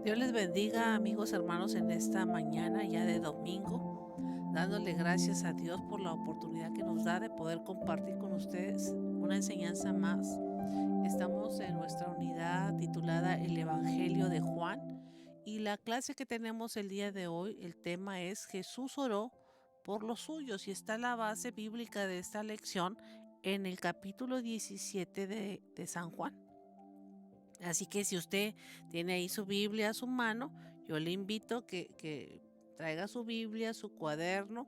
Dios les bendiga, amigos hermanos, en esta mañana ya de domingo, dándole gracias a Dios por la oportunidad que nos da de poder compartir con ustedes una enseñanza más. Estamos en nuestra unidad titulada El Evangelio de Juan y la clase que tenemos el día de hoy, el tema es Jesús oró por los suyos y está la base bíblica de esta lección en el capítulo 17 de San Juan. Así que si usted tiene ahí su Biblia a su mano, yo le invito que traiga su Biblia, su cuaderno,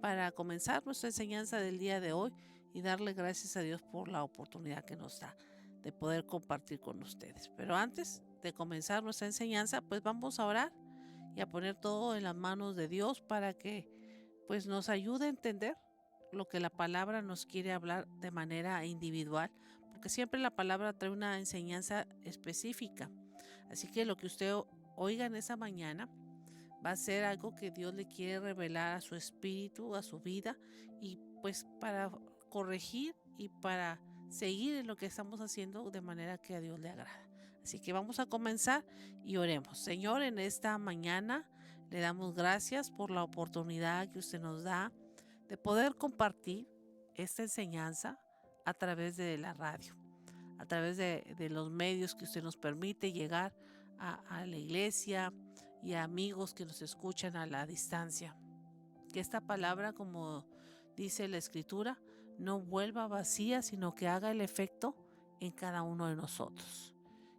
para comenzar nuestra enseñanza del día de hoy y darle gracias a Dios por la oportunidad que nos da de poder compartir con ustedes. Pero antes de comenzar nuestra enseñanza, pues vamos a orar y a poner todo en las manos de Dios para que pues nos ayude a entender lo que la palabra nos quiere hablar de manera individual, porque siempre la palabra trae una enseñanza específica. Así que lo que usted oiga en esa mañana va a ser algo que Dios le quiere revelar a su espíritu, a su vida, y pues para corregir y para seguir en lo que estamos haciendo de manera que a Dios le agrada. Así que vamos a comenzar y oremos. Señor, en esta mañana le damos gracias por la oportunidad que usted nos da de poder compartir esta enseñanza a través de la radio, a través de los medios que usted nos permite llegar a la iglesia y a amigos que nos escuchan a la distancia. Que esta palabra, como dice la Escritura, no vuelva vacía, sino que haga el efecto en cada uno de nosotros.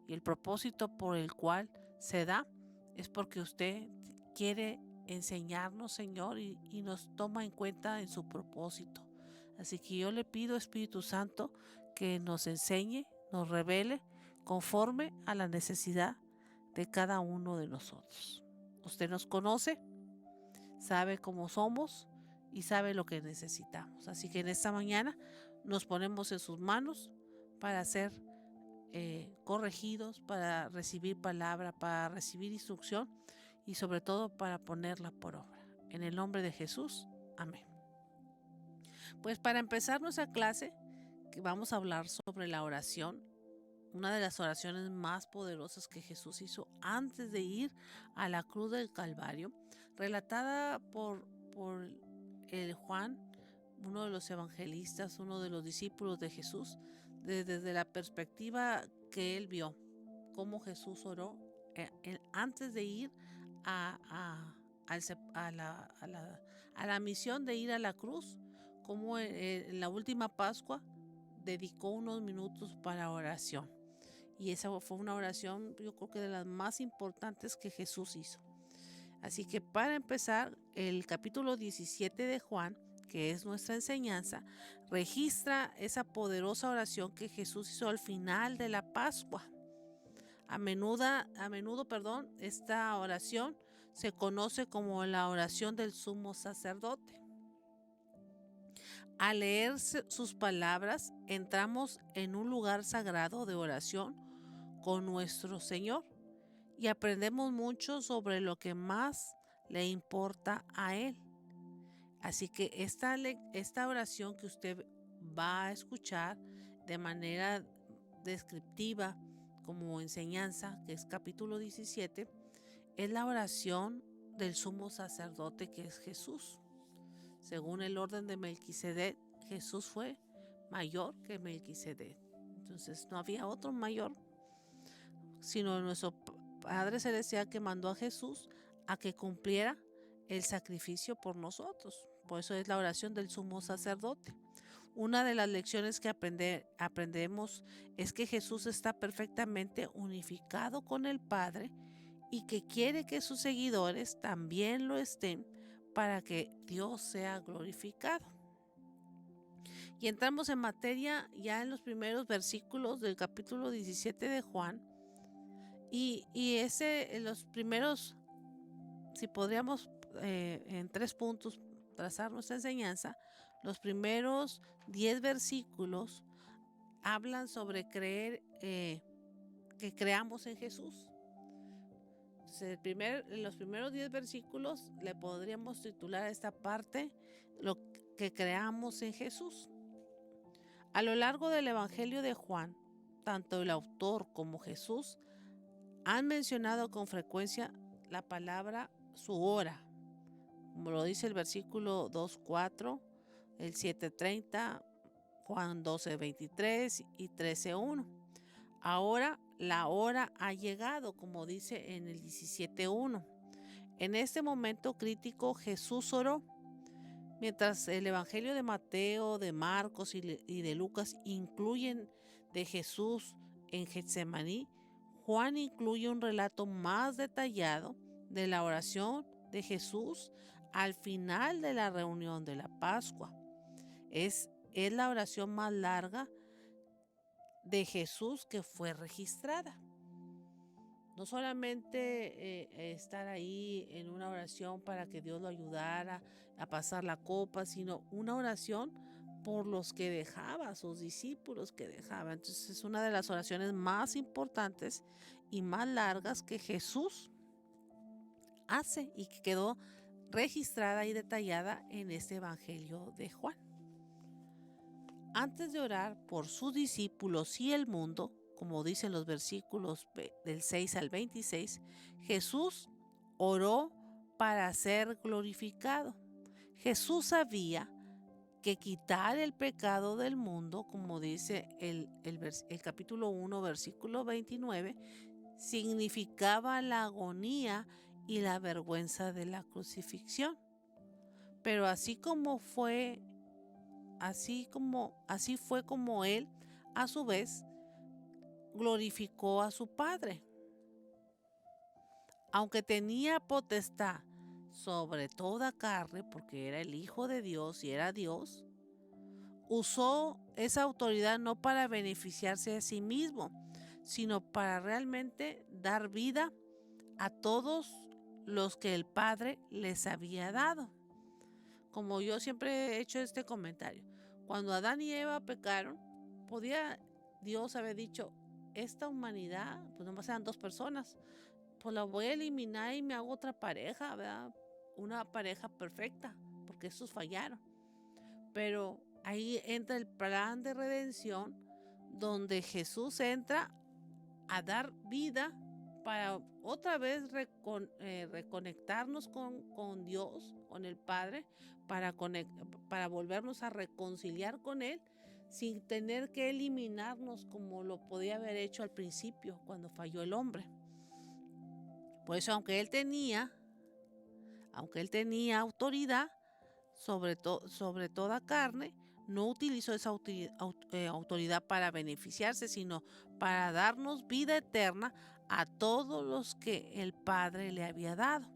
Y el propósito por el cual se da es porque usted quiere enseñarnos, Señor, y nos toma en cuenta en su propósito. Así que yo le pido, Espíritu Santo, que nos enseñe, nos revele conforme a la necesidad de cada uno de nosotros. Usted nos conoce, sabe cómo somos y sabe lo que necesitamos. Así que en esta mañana nos ponemos en sus manos para ser corregidos, para recibir palabra, para recibir instrucción y sobre todo para ponerla por obra. En el nombre de Jesús, amén. Pues para empezar nuestra clase, que vamos a hablar sobre la oración, una de las oraciones más poderosas que Jesús hizo antes de ir a la cruz del Calvario, relatada por el Juan, uno de los evangelistas, uno de los discípulos de Jesús, desde la perspectiva que él vio, cómo Jesús oró antes de ir a, a, a la misión de ir a la cruz, como en la última Pascua dedicó unos minutos para oración. Y esa fue una oración, yo creo que de las más importantes que Jesús hizo. Así que para empezar, el capítulo 17 de Juan, que es nuestra enseñanza, registra esa poderosa oración que Jesús hizo al final de la Pascua. A menudo, esta oración se conoce como la oración del sumo sacerdote. Al leer sus palabras, entramos en un lugar sagrado de oración con nuestro Señor y aprendemos mucho sobre lo que más le importa a Él. Así que esta oración que usted va a escuchar de manera descriptiva como enseñanza, que es capítulo 17, es la oración del sumo sacerdote que es Jesús. Según el orden de Melquisedec, Jesús fue mayor que Melquisedec. Entonces no había otro mayor, sino nuestro Padre Celestial, que mandó a Jesús a que cumpliera el sacrificio por nosotros. Por eso es la oración del sumo sacerdote. Una de las lecciones que aprendemos es que Jesús está perfectamente unificado con el Padre y que quiere que sus seguidores también lo estén para que Dios sea glorificado. Y entramos en materia ya en los primeros versículos del capítulo 17 de Juan. Y los primeros, si podríamos en 3 puntos trazar nuestra enseñanza, los primeros 10 versículos hablan sobre creer, que creamos en Jesús. Entonces, los primeros 10 versículos le podríamos titular a esta parte lo que creamos en Jesús. A lo largo del Evangelio de Juan, tanto el autor como Jesús han mencionado con frecuencia la palabra su hora, como lo dice el versículo 2:4, el 7:30, Juan 12:23 y 13:1. Ahora la hora ha llegado, como dice en el 17:1. En este momento crítico Jesús oró. Mientras el Evangelio de Mateo, de Marcos y de Lucas incluyen de Jesús en Getsemaní, Juan incluye un relato más detallado de la oración de Jesús al final de la reunión de la Pascua. Es la oración más larga de Jesús que fue registrada. No solamente estar ahí en una oración para que Dios lo ayudara a pasar la copa, sino una oración por los que dejaba, sus discípulos que dejaba. Entonces es una de las oraciones más importantes y más largas que Jesús hace y que quedó registrada y detallada en este Evangelio de Juan. Antes de orar por sus discípulos y el mundo, como dicen los versículos del 6 al 26, Jesús oró para ser glorificado. Jesús sabía que quitar el pecado del mundo, como dice el capítulo 1, versículo 29, significaba la agonía y la vergüenza de la crucifixión. Pero así fue como él, a su vez, glorificó a su Padre. Aunque tenía potestad sobre toda carne, porque era el Hijo de Dios y era Dios, usó esa autoridad no para beneficiarse a sí mismo, sino para realmente dar vida a todos los que el Padre les había dado. Como yo siempre he hecho este comentario, cuando Adán y Eva pecaron, podía Dios haber dicho, esta humanidad, pues nomás eran 2 personas, pues la voy a eliminar y me hago otra pareja, ¿verdad? Una pareja perfecta, porque estos fallaron. Pero ahí entra el plan de redención, donde Jesús entra a dar vida para otra vez reconectarnos con Dios, con el Padre, para volvernos a reconciliar con Él, sin tener que eliminarnos como lo podía haber hecho al principio cuando falló el hombre. Por eso, aunque él tenía autoridad sobre toda carne, no utilizó esa autoridad para beneficiarse, sino para darnos vida eterna a todos los que el Padre le había dado.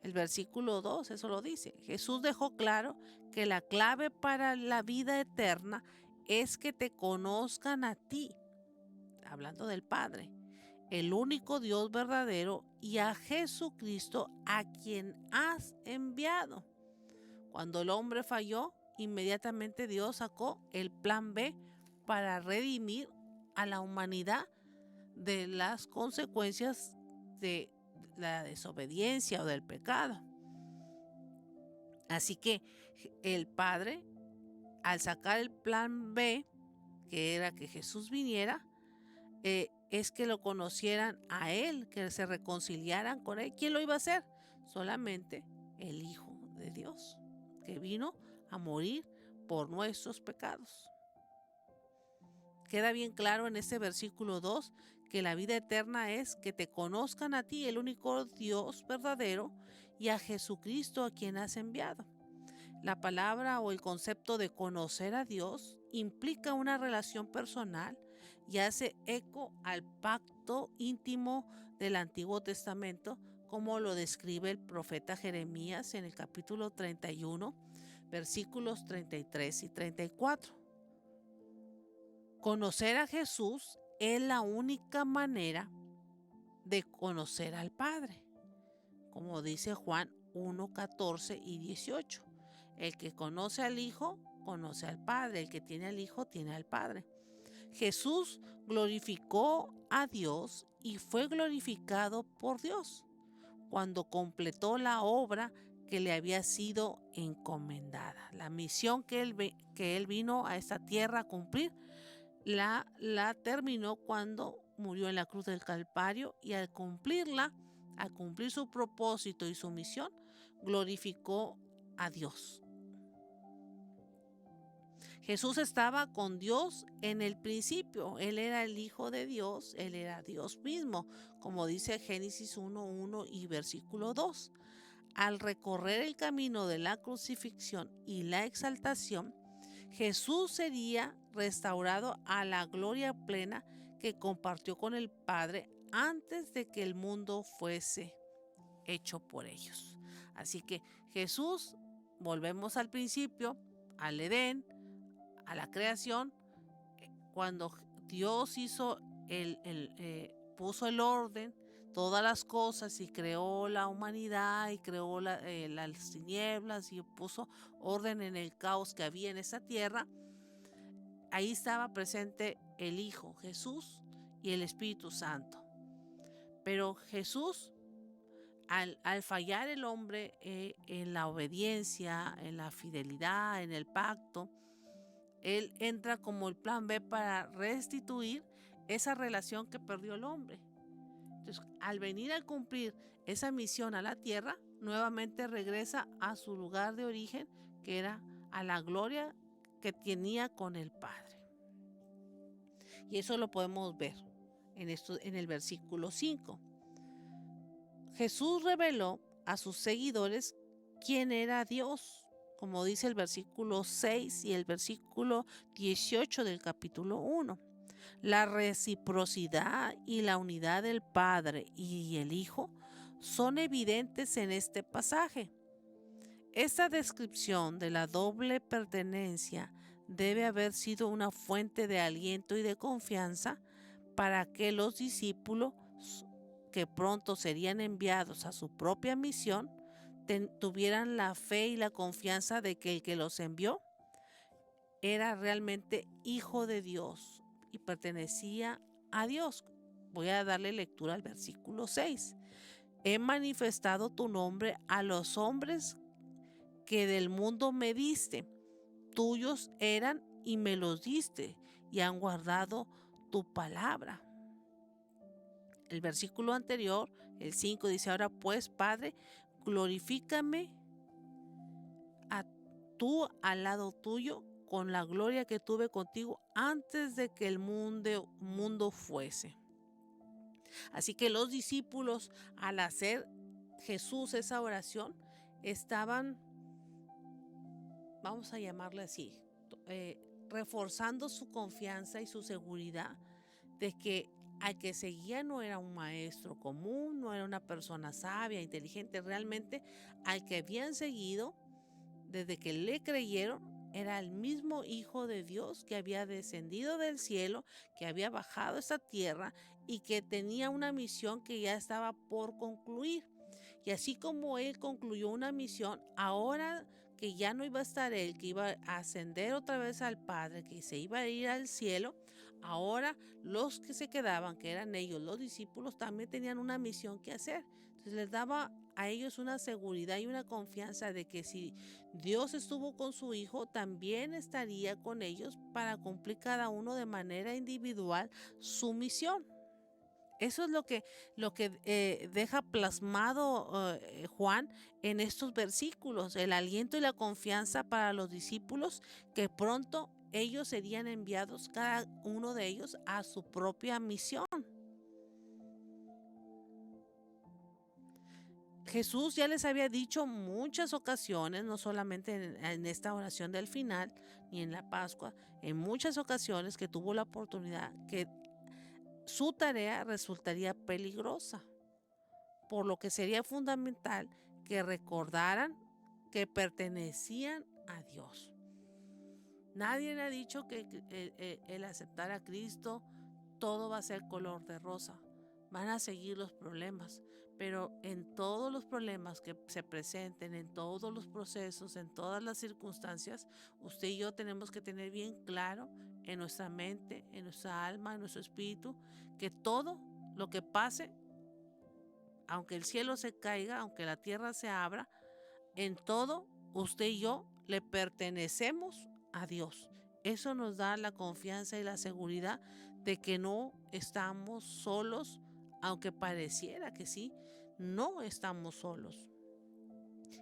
El versículo 2, eso lo dice. Jesús dejó claro que la clave para la vida eterna es que te conozcan a ti, hablando del Padre, el único Dios verdadero, y a Jesucristo a quien has enviado. Cuando el hombre falló, inmediatamente Dios sacó el plan B para redimir a la humanidad de las consecuencias de la desobediencia o del pecado. Así que el Padre, al sacar el plan B, que era que Jesús viniera, es que lo conocieran a Él, que se reconciliaran con Él. ¿Quién lo iba a hacer? Solamente el Hijo de Dios, que vino a morir por nuestros pecados. Queda bien claro en este versículo 2 que la vida eterna es que te conozcan a ti, el único Dios verdadero, y a Jesucristo a quien has enviado. La palabra o el concepto de conocer a Dios implica una relación personal y hace eco al pacto íntimo del Antiguo Testamento, como lo describe el profeta Jeremías en el capítulo 31, versículos 33 y 34. Conocer a Jesús es la única manera de conocer al Padre, como dice Juan 1, 14 y 18. El que conoce al Hijo, conoce al Padre. El que tiene al Hijo, tiene al Padre. Jesús glorificó a Dios y fue glorificado por Dios cuando completó la obra que le había sido encomendada. La misión que él vino a esta tierra a cumplir, la terminó cuando murió en la cruz del Calvario y al cumplir su propósito y su misión, glorificó a Dios. Jesús estaba con Dios en el principio. Él era el Hijo de Dios, Él era Dios mismo, como dice Génesis 1:1 y versículo 2. Al recorrer el camino de la crucifixión y la exaltación, Jesús sería restaurado a la gloria plena que compartió con el Padre antes de que el mundo fuese hecho por ellos. Así que Jesús, volvemos al principio, al Edén, a la creación, cuando Dios hizo puso el orden, todas las cosas y creó la humanidad y creó las tinieblas y puso orden en el caos que había en esa tierra. Ahí estaba presente el Hijo, Jesús, y el Espíritu Santo. Pero Jesús, al fallar el hombre en la obediencia, en la fidelidad, en el pacto, Él entra como el plan B para restituir esa relación que perdió el hombre. Entonces, al venir a cumplir esa misión a la tierra, nuevamente regresa a su lugar de origen, que era a la gloria que tenía con el Padre. Y eso lo podemos ver en el versículo 5. Jesús reveló a sus seguidores quién era Dios, como dice el versículo 6 y el versículo 18 del capítulo 1. La reciprocidad y la unidad del Padre y el Hijo son evidentes en este pasaje. Esta descripción de la doble pertenencia debe haber sido una fuente de aliento y de confianza para que los discípulos que pronto serían enviados a su propia misión tuvieran la fe y la confianza de que el que los envió era realmente hijo de Dios y pertenecía a Dios. Voy a darle lectura al versículo 6. He manifestado tu nombre a los hombres que del mundo me diste. Tuyos eran y me los diste y han guardado tu palabra. El versículo anterior, el 5, dice: ahora pues, Padre, glorifícame a tú al lado tuyo con la gloria que tuve contigo antes de que el mundo fuese. Así que los discípulos, al hacer Jesús esa oración, estaban, vamos a llamarle así, reforzando su confianza y su seguridad de que al que seguía no era un maestro común, no era una persona sabia, inteligente, realmente al que habían seguido desde que le creyeron era el mismo Hijo de Dios que había descendido del cielo, que había bajado a esta tierra y que tenía una misión que ya estaba por concluir. Y así como Él concluyó una misión, ahora que ya no iba a estar Él, que iba a ascender otra vez al Padre, que se iba a ir al cielo, ahora los que se quedaban, que eran ellos, los discípulos, también tenían una misión que hacer. Entonces les daba a ellos una seguridad y una confianza de que si Dios estuvo con su Hijo, también estaría con ellos para cumplir cada uno de manera individual su misión. Eso es lo que deja plasmado Juan en estos versículos, el aliento y la confianza para los discípulos que pronto ellos serían enviados, cada uno de ellos, a su propia misión. Jesús ya les había dicho muchas ocasiones, no solamente en esta oración del final, ni en la Pascua, en muchas ocasiones que tuvo la oportunidad, que su tarea resultaría peligrosa, por lo que sería fundamental que recordaran que pertenecían a Dios. Nadie le ha dicho que el aceptar a Cristo todo va a ser color de rosa. Van a seguir los problemas, pero en todos los problemas que se presenten, en todos los procesos, en todas las circunstancias, usted y yo tenemos que tener bien claro en nuestra mente, en nuestra alma, en nuestro espíritu, que todo lo que pase, aunque el cielo se caiga, aunque la tierra se abra, en todo usted y yo le pertenecemos a Dios. Eso nos da la confianza y la seguridad de que no estamos solos, aunque pareciera que sí, no estamos solos.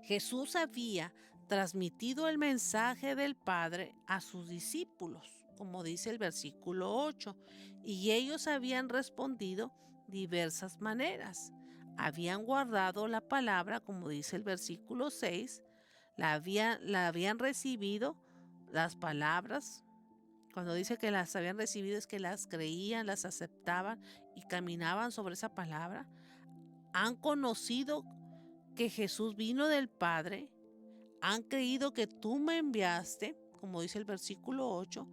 Jesús había transmitido el mensaje del Padre a sus discípulos, como dice el versículo 8, y ellos habían respondido diversas maneras. Habían guardado la palabra, como dice el versículo 6, la habían recibido las palabras. Cuando dice que las habían recibido es que las creían, las aceptaban y caminaban sobre esa palabra. Han conocido que Jesús vino del Padre, han creído que tú me enviaste, como dice el versículo 8.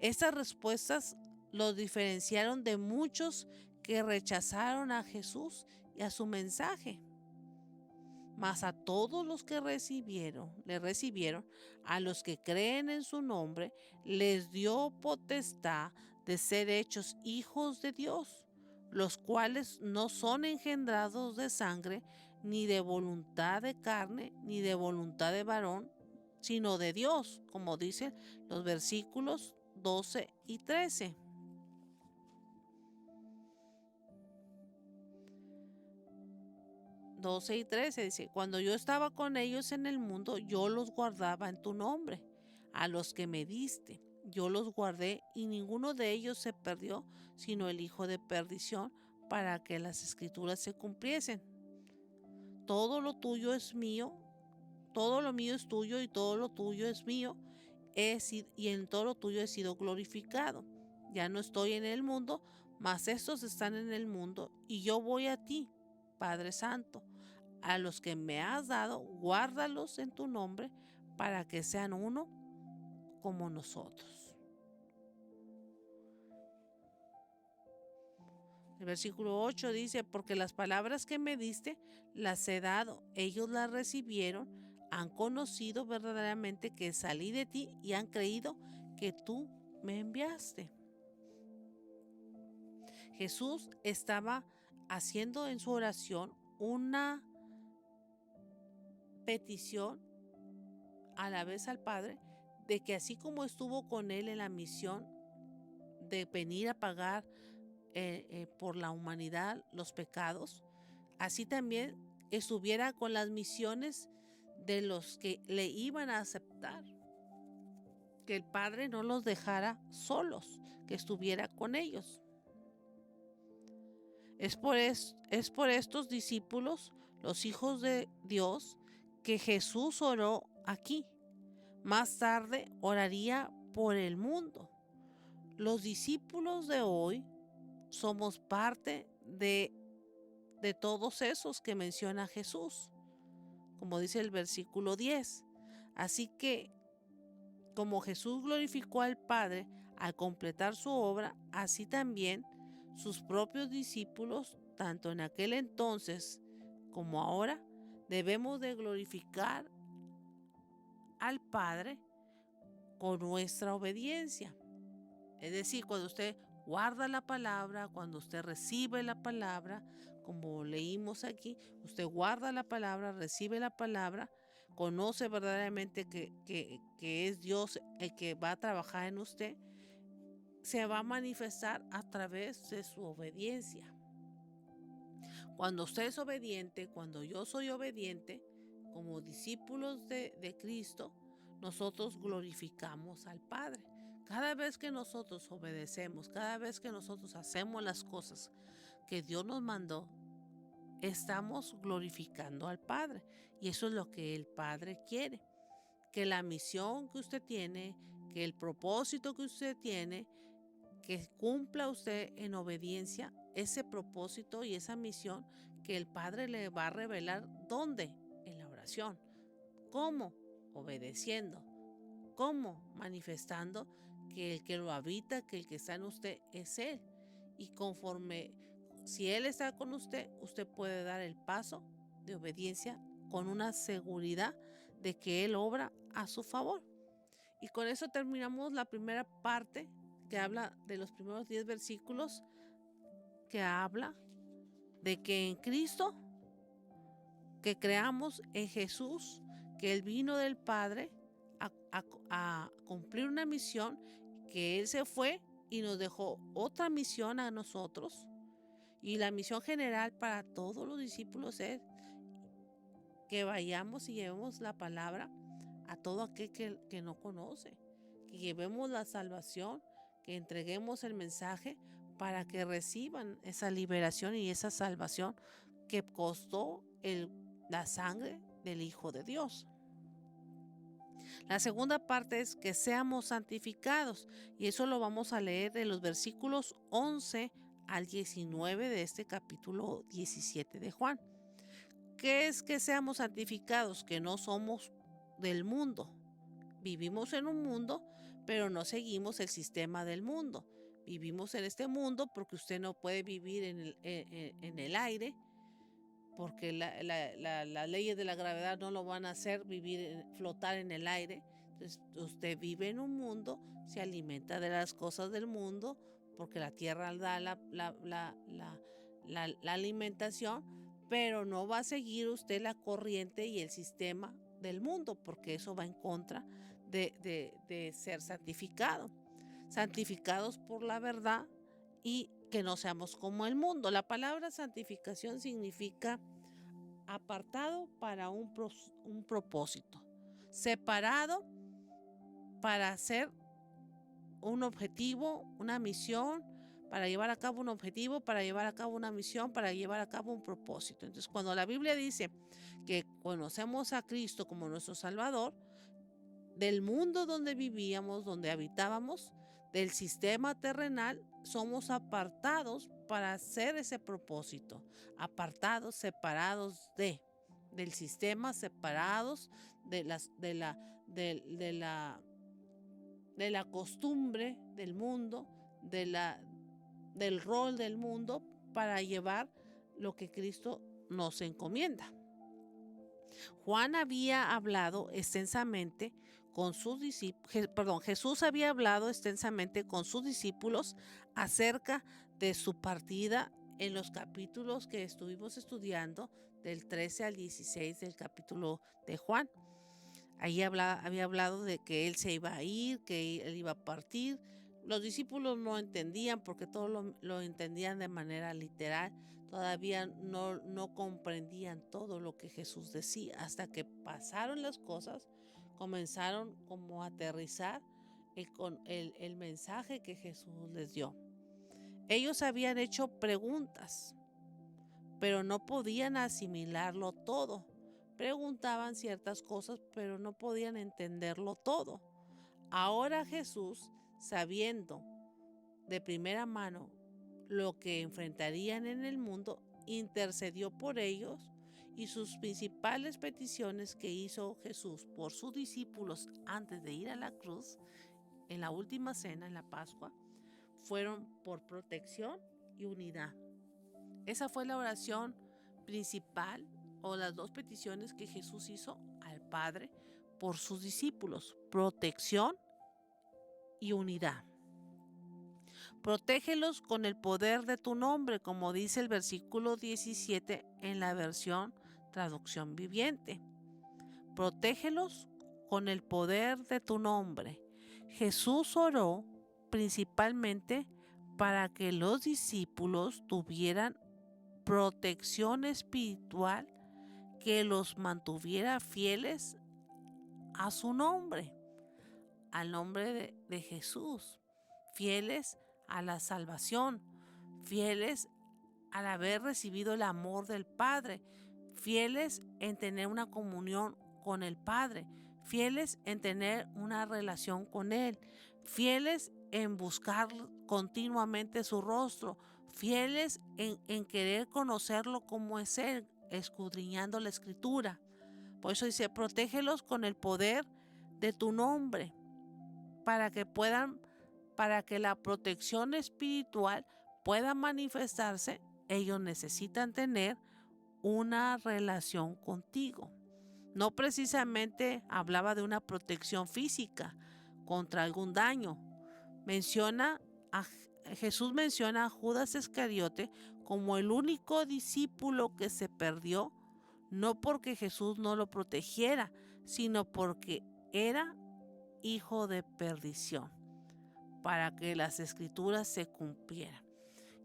Estas respuestas los diferenciaron de muchos que rechazaron a Jesús y a su mensaje. Mas a todos los que le recibieron, a los que creen en su nombre, les dio potestad de ser hechos hijos de Dios, los cuales no son engendrados de sangre, ni de voluntad de carne, ni de voluntad de varón, sino de Dios, como dicen los versículos 12 y 13. Dice, cuando yo estaba con ellos en el mundo, yo los guardaba en tu nombre. A los que me diste, yo los guardé y ninguno de ellos se perdió, sino el hijo de perdición, para que las escrituras se cumpliesen. Todo lo tuyo es mío, todo lo mío es tuyo y todo lo tuyo es mío, y en todo lo tuyo he sido glorificado. Ya no estoy en el mundo, mas estos están en el mundo y yo voy a ti, Padre Santo. A los que me has dado, guárdalos en tu nombre para que sean uno como nosotros. El versículo 8 dice, porque las palabras que me diste las he dado, ellos las recibieron, han conocido verdaderamente que salí de ti y han creído que tú me enviaste. Jesús estaba haciendo en su oración una petición a la vez al Padre de que así como estuvo con él en la misión de venir a pagar por la humanidad los pecados, así también estuviera con las misiones de los que le iban a aceptar, que el Padre no los dejara solos, que estuviera con ellos. Es por estos discípulos, los hijos de Dios, que Jesús oró aquí. Más tarde oraría por el mundo. Los discípulos de hoy somos parte de todos esos que menciona Jesús, como dice el versículo 10. Así que, como Jesús glorificó al Padre al completar su obra, así también sus propios discípulos, tanto en aquel entonces como ahora, debemos de glorificar al Padre con nuestra obediencia. Es decir, cuando usted guarda la palabra, cuando usted recibe la palabra, como leímos aquí, usted guarda la palabra, recibe la palabra, conoce verdaderamente que es Dios el que va a trabajar en usted, se va a manifestar a través de su obediencia. Cuando usted es obediente, cuando yo soy obediente, como discípulos de Cristo, nosotros glorificamos al Padre. Cada vez que nosotros obedecemos, cada vez que nosotros hacemos las cosas que Dios nos mandó, estamos glorificando al Padre. Y eso es lo que el Padre quiere. Que la misión que usted tiene, que el propósito que usted tiene, que cumpla usted en obediencia ese propósito y esa misión que el Padre le va a revelar. ¿Dónde? En la oración. ¿Cómo? Obedeciendo. ¿Cómo? Manifestando que el que lo habita, que el que está en usted es Él. Y conforme, si Él está con usted, usted puede dar el paso de obediencia con una seguridad de que Él obra a su favor. Y con eso terminamos la primera parte que habla de los primeros 10 versículos, que habla de que en Cristo, que creamos en Jesús, que Él vino del Padre a cumplir una misión, que Él se fue y nos dejó otra misión a nosotros. Y la misión general para todos los discípulos es que vayamos y llevemos la palabra a todo aquel que no conoce, que llevemos la salvación, que entreguemos el mensaje para que reciban esa liberación y esa salvación que costó la sangre del Hijo de Dios. La segunda parte es que seamos santificados, y eso lo vamos a leer de los versículos 11 al 19 de este capítulo 17 de Juan. ¿Qué es que seamos santificados? Que no somos del mundo. Vivimos en un mundo, pero no seguimos el sistema del mundo. Vivimos en este mundo porque usted no puede vivir en el aire, porque las leyes de la gravedad no lo van a hacer flotar en el aire. Entonces usted vive en un mundo, se alimenta de las cosas del mundo, porque la tierra da la alimentación, pero no va a seguir usted la corriente y el sistema del mundo, porque eso va en contra de ser santificado. Santificados por la verdad y que no seamos como el mundo. La palabra santificación significa apartado para un propósito, separado para hacer un objetivo, una misión, para llevar a cabo un objetivo, para llevar a cabo una misión, para llevar a cabo un propósito. Entonces, cuando la Biblia dice que conocemos a Cristo como nuestro Salvador, del mundo donde vivíamos, donde habitábamos, del sistema terrenal, somos apartados para hacer ese propósito, apartados, separados del sistema, separados de la costumbre del mundo, del rol del mundo, para llevar lo que Cristo nos encomienda. Juan había hablado extensamente con sus discípulos, Jesús había hablado extensamente con sus discípulos acerca de su partida en los capítulos que estuvimos estudiando, del 13 al 16 del capítulo de Juan. Ahí había hablado de que él se iba a ir, que él iba a partir. Los discípulos no entendían, porque todo lo entendían de manera literal. Todavía no comprendían todo lo que Jesús decía. Hasta que pasaron las cosas, comenzaron como a aterrizar el mensaje que Jesús les dio. Ellos habían hecho preguntas, pero no podían asimilarlo todo. Preguntaban ciertas cosas, pero no podían entenderlo todo. Ahora Jesús, sabiendo de primera mano lo que enfrentarían en el mundo, intercedió por ellos, y sus principales peticiones que hizo Jesús por sus discípulos antes de ir a la cruz, en la última cena, en la Pascua, fueron por protección y unidad. Esa fue la oración principal, o las dos peticiones que Jesús hizo al Padre por sus discípulos: protección y unidad. Protégelos con el poder de tu nombre, como dice el versículo 17 en la versión Traducción Viviente. Protégelos con el poder de tu nombre. Jesús oró principalmente para que los discípulos tuvieran protección espiritual que los mantuviera fieles a su nombre, al nombre de Jesús, fieles a la salvación, fieles al haber recibido el amor del Padre, fieles en tener una comunión con el Padre, fieles en tener una relación con Él, fieles en buscar continuamente su rostro, fieles en querer conocerlo como es Él, escudriñando la Escritura. Por eso dice: protégelos con el poder de tu nombre, para que la protección espiritual pueda manifestarse. Ellos necesitan tener una relación contigo. No precisamente hablaba de una protección física contra algún daño. Jesús menciona a Judas Iscariote como el único discípulo que se perdió, no porque Jesús no lo protegiera, sino porque era hijo de perdición. para que las escrituras se cumplieran.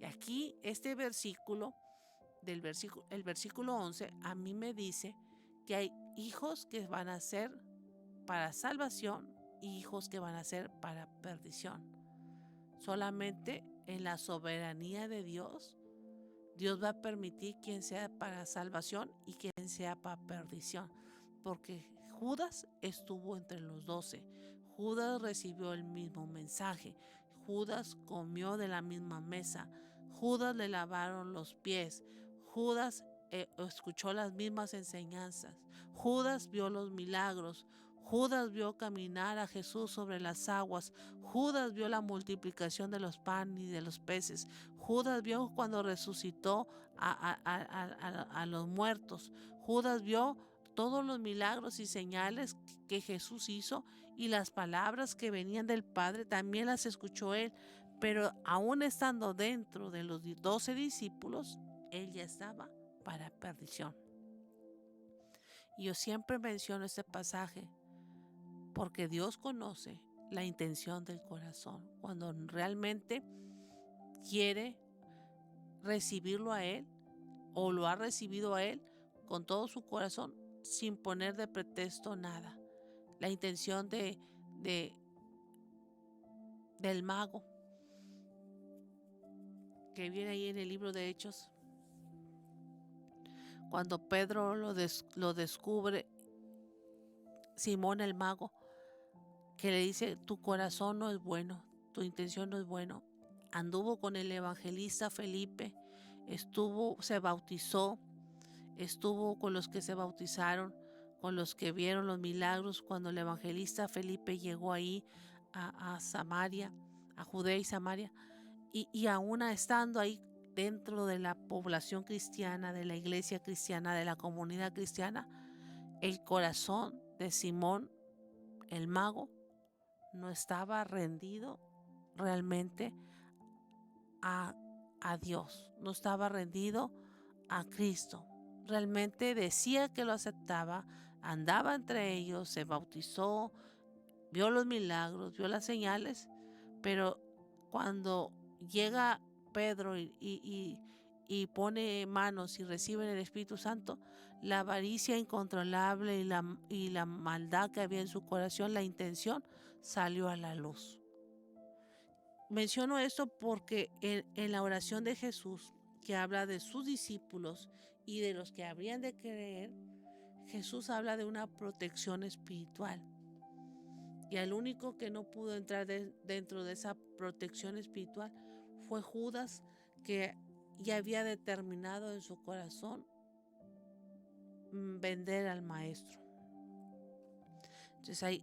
Y aquí este versículo, el versículo 11, a mí me dice que hay hijos que van a ser para salvación y hijos que van a ser para perdición. Solamente en la soberanía de Dios, Dios va a permitir quien sea para salvación y quien sea para perdición. Porque Judas estuvo entre los 12. Judas recibió el mismo mensaje. Judas comió de la misma mesa. Judas le lavaron los pies. Judas escuchó las mismas enseñanzas. Judas vio los milagros. Judas vio caminar a Jesús sobre las aguas. Judas vio la multiplicación de los panes y de los peces. Judas vio cuando resucitó a los muertos. Judas vio todos los milagros y señales que Jesús hizo, y las palabras que venían del Padre también las escuchó él. Pero aún estando dentro de los 12 discípulos, él ya estaba para perdición. Y yo siempre menciono este pasaje porque Dios conoce la intención del corazón. Cuando realmente quiere recibirlo a Él o lo ha recibido a Él con todo su corazón, sin poner de pretexto nada. La intención del mago que viene ahí en el libro de Hechos, cuando Pedro lo descubre, Simón el mago, que le dice: tu corazón no es bueno, tu intención no es bueno. Anduvo con el evangelista Felipe, se bautizó, estuvo con los que se bautizaron, con los que vieron los milagros cuando el evangelista Felipe llegó ahí a Samaria, a Judea y Samaria, y aún estando ahí dentro de la población cristiana, de la iglesia cristiana, de la comunidad cristiana, el corazón de Simón el mago no estaba rendido realmente a Dios, no estaba rendido a Cristo. Realmente decía que lo aceptaba, andaba entre ellos, se bautizó, vio los milagros, vio las señales, pero cuando llega Pedro y pone manos y recibe el Espíritu Santo, la avaricia incontrolable y la maldad que había en su corazón, la intención, salió a la luz. Menciono esto porque en la oración de Jesús, que habla de sus discípulos y de los que habrían de creer, Jesús habla de una protección espiritual. Y el único que no pudo entrar dentro de esa protección espiritual fue Judas, que ya había determinado en su corazón vender al maestro. Entonces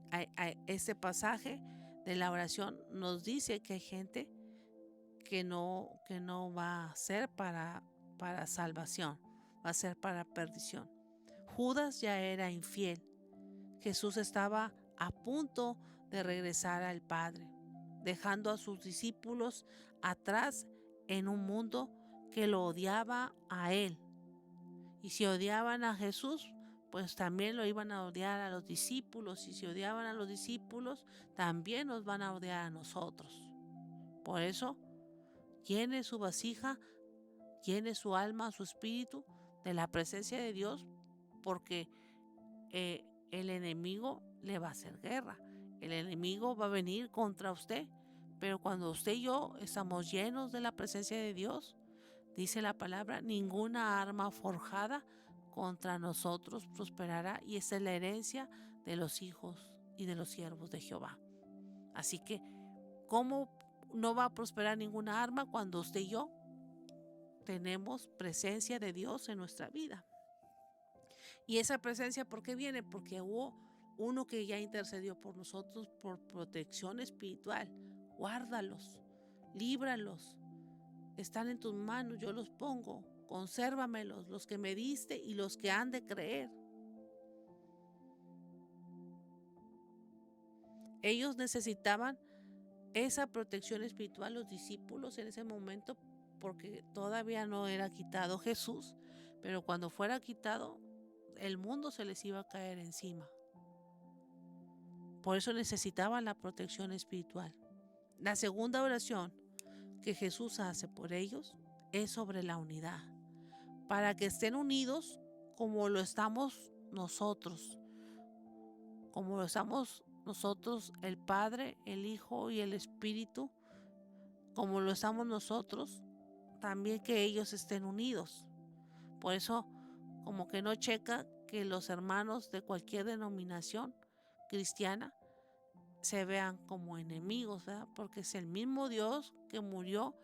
este pasaje de la oración nos dice que hay gente que no va a ser para salvación, va a ser para perdición. Judas ya era infiel. Jesús estaba a punto de regresar al Padre, dejando a sus discípulos atrás en un mundo que lo odiaba a él. Y si odiaban a Jesús, pues también lo iban a odiar a los discípulos. Y si odiaban a los discípulos, también nos van a odiar a nosotros. Por eso, llene su vasija, llene su alma, su espíritu de la presencia de Dios, porque el enemigo le va a hacer guerra. El enemigo va a venir contra usted. Pero cuando usted y yo estamos llenos de la presencia de Dios, dice la palabra, ninguna arma forjada contra nosotros prosperará, y esa es la herencia de los hijos y de los siervos de Jehová. Así que, ¿cómo no va a prosperar ninguna arma cuando usted y yo tenemos presencia de Dios en nuestra vida? Y esa presencia, ¿por qué viene? Porque hubo uno que ya intercedió por nosotros por protección espiritual. Guárdalos, líbralos, están en tus manos, yo los pongo, consérvamelos, los que me diste y los que han de creer. Ellos necesitaban esa protección espiritual, los discípulos en ese momento, porque todavía no era quitado Jesús, pero cuando fuera quitado, el mundo se les iba a caer encima. Por eso necesitaban la protección espiritual. La segunda oración que Jesús hace por ellos es sobre la unidad, para que estén unidos como lo estamos nosotros, como lo estamos nosotros, el Padre, el Hijo y el Espíritu, como lo estamos nosotros, también que ellos estén unidos. Por eso, como que no checa que los hermanos de cualquier denominación cristiana se vean como enemigos, ¿verdad? Porque es el mismo Dios que murió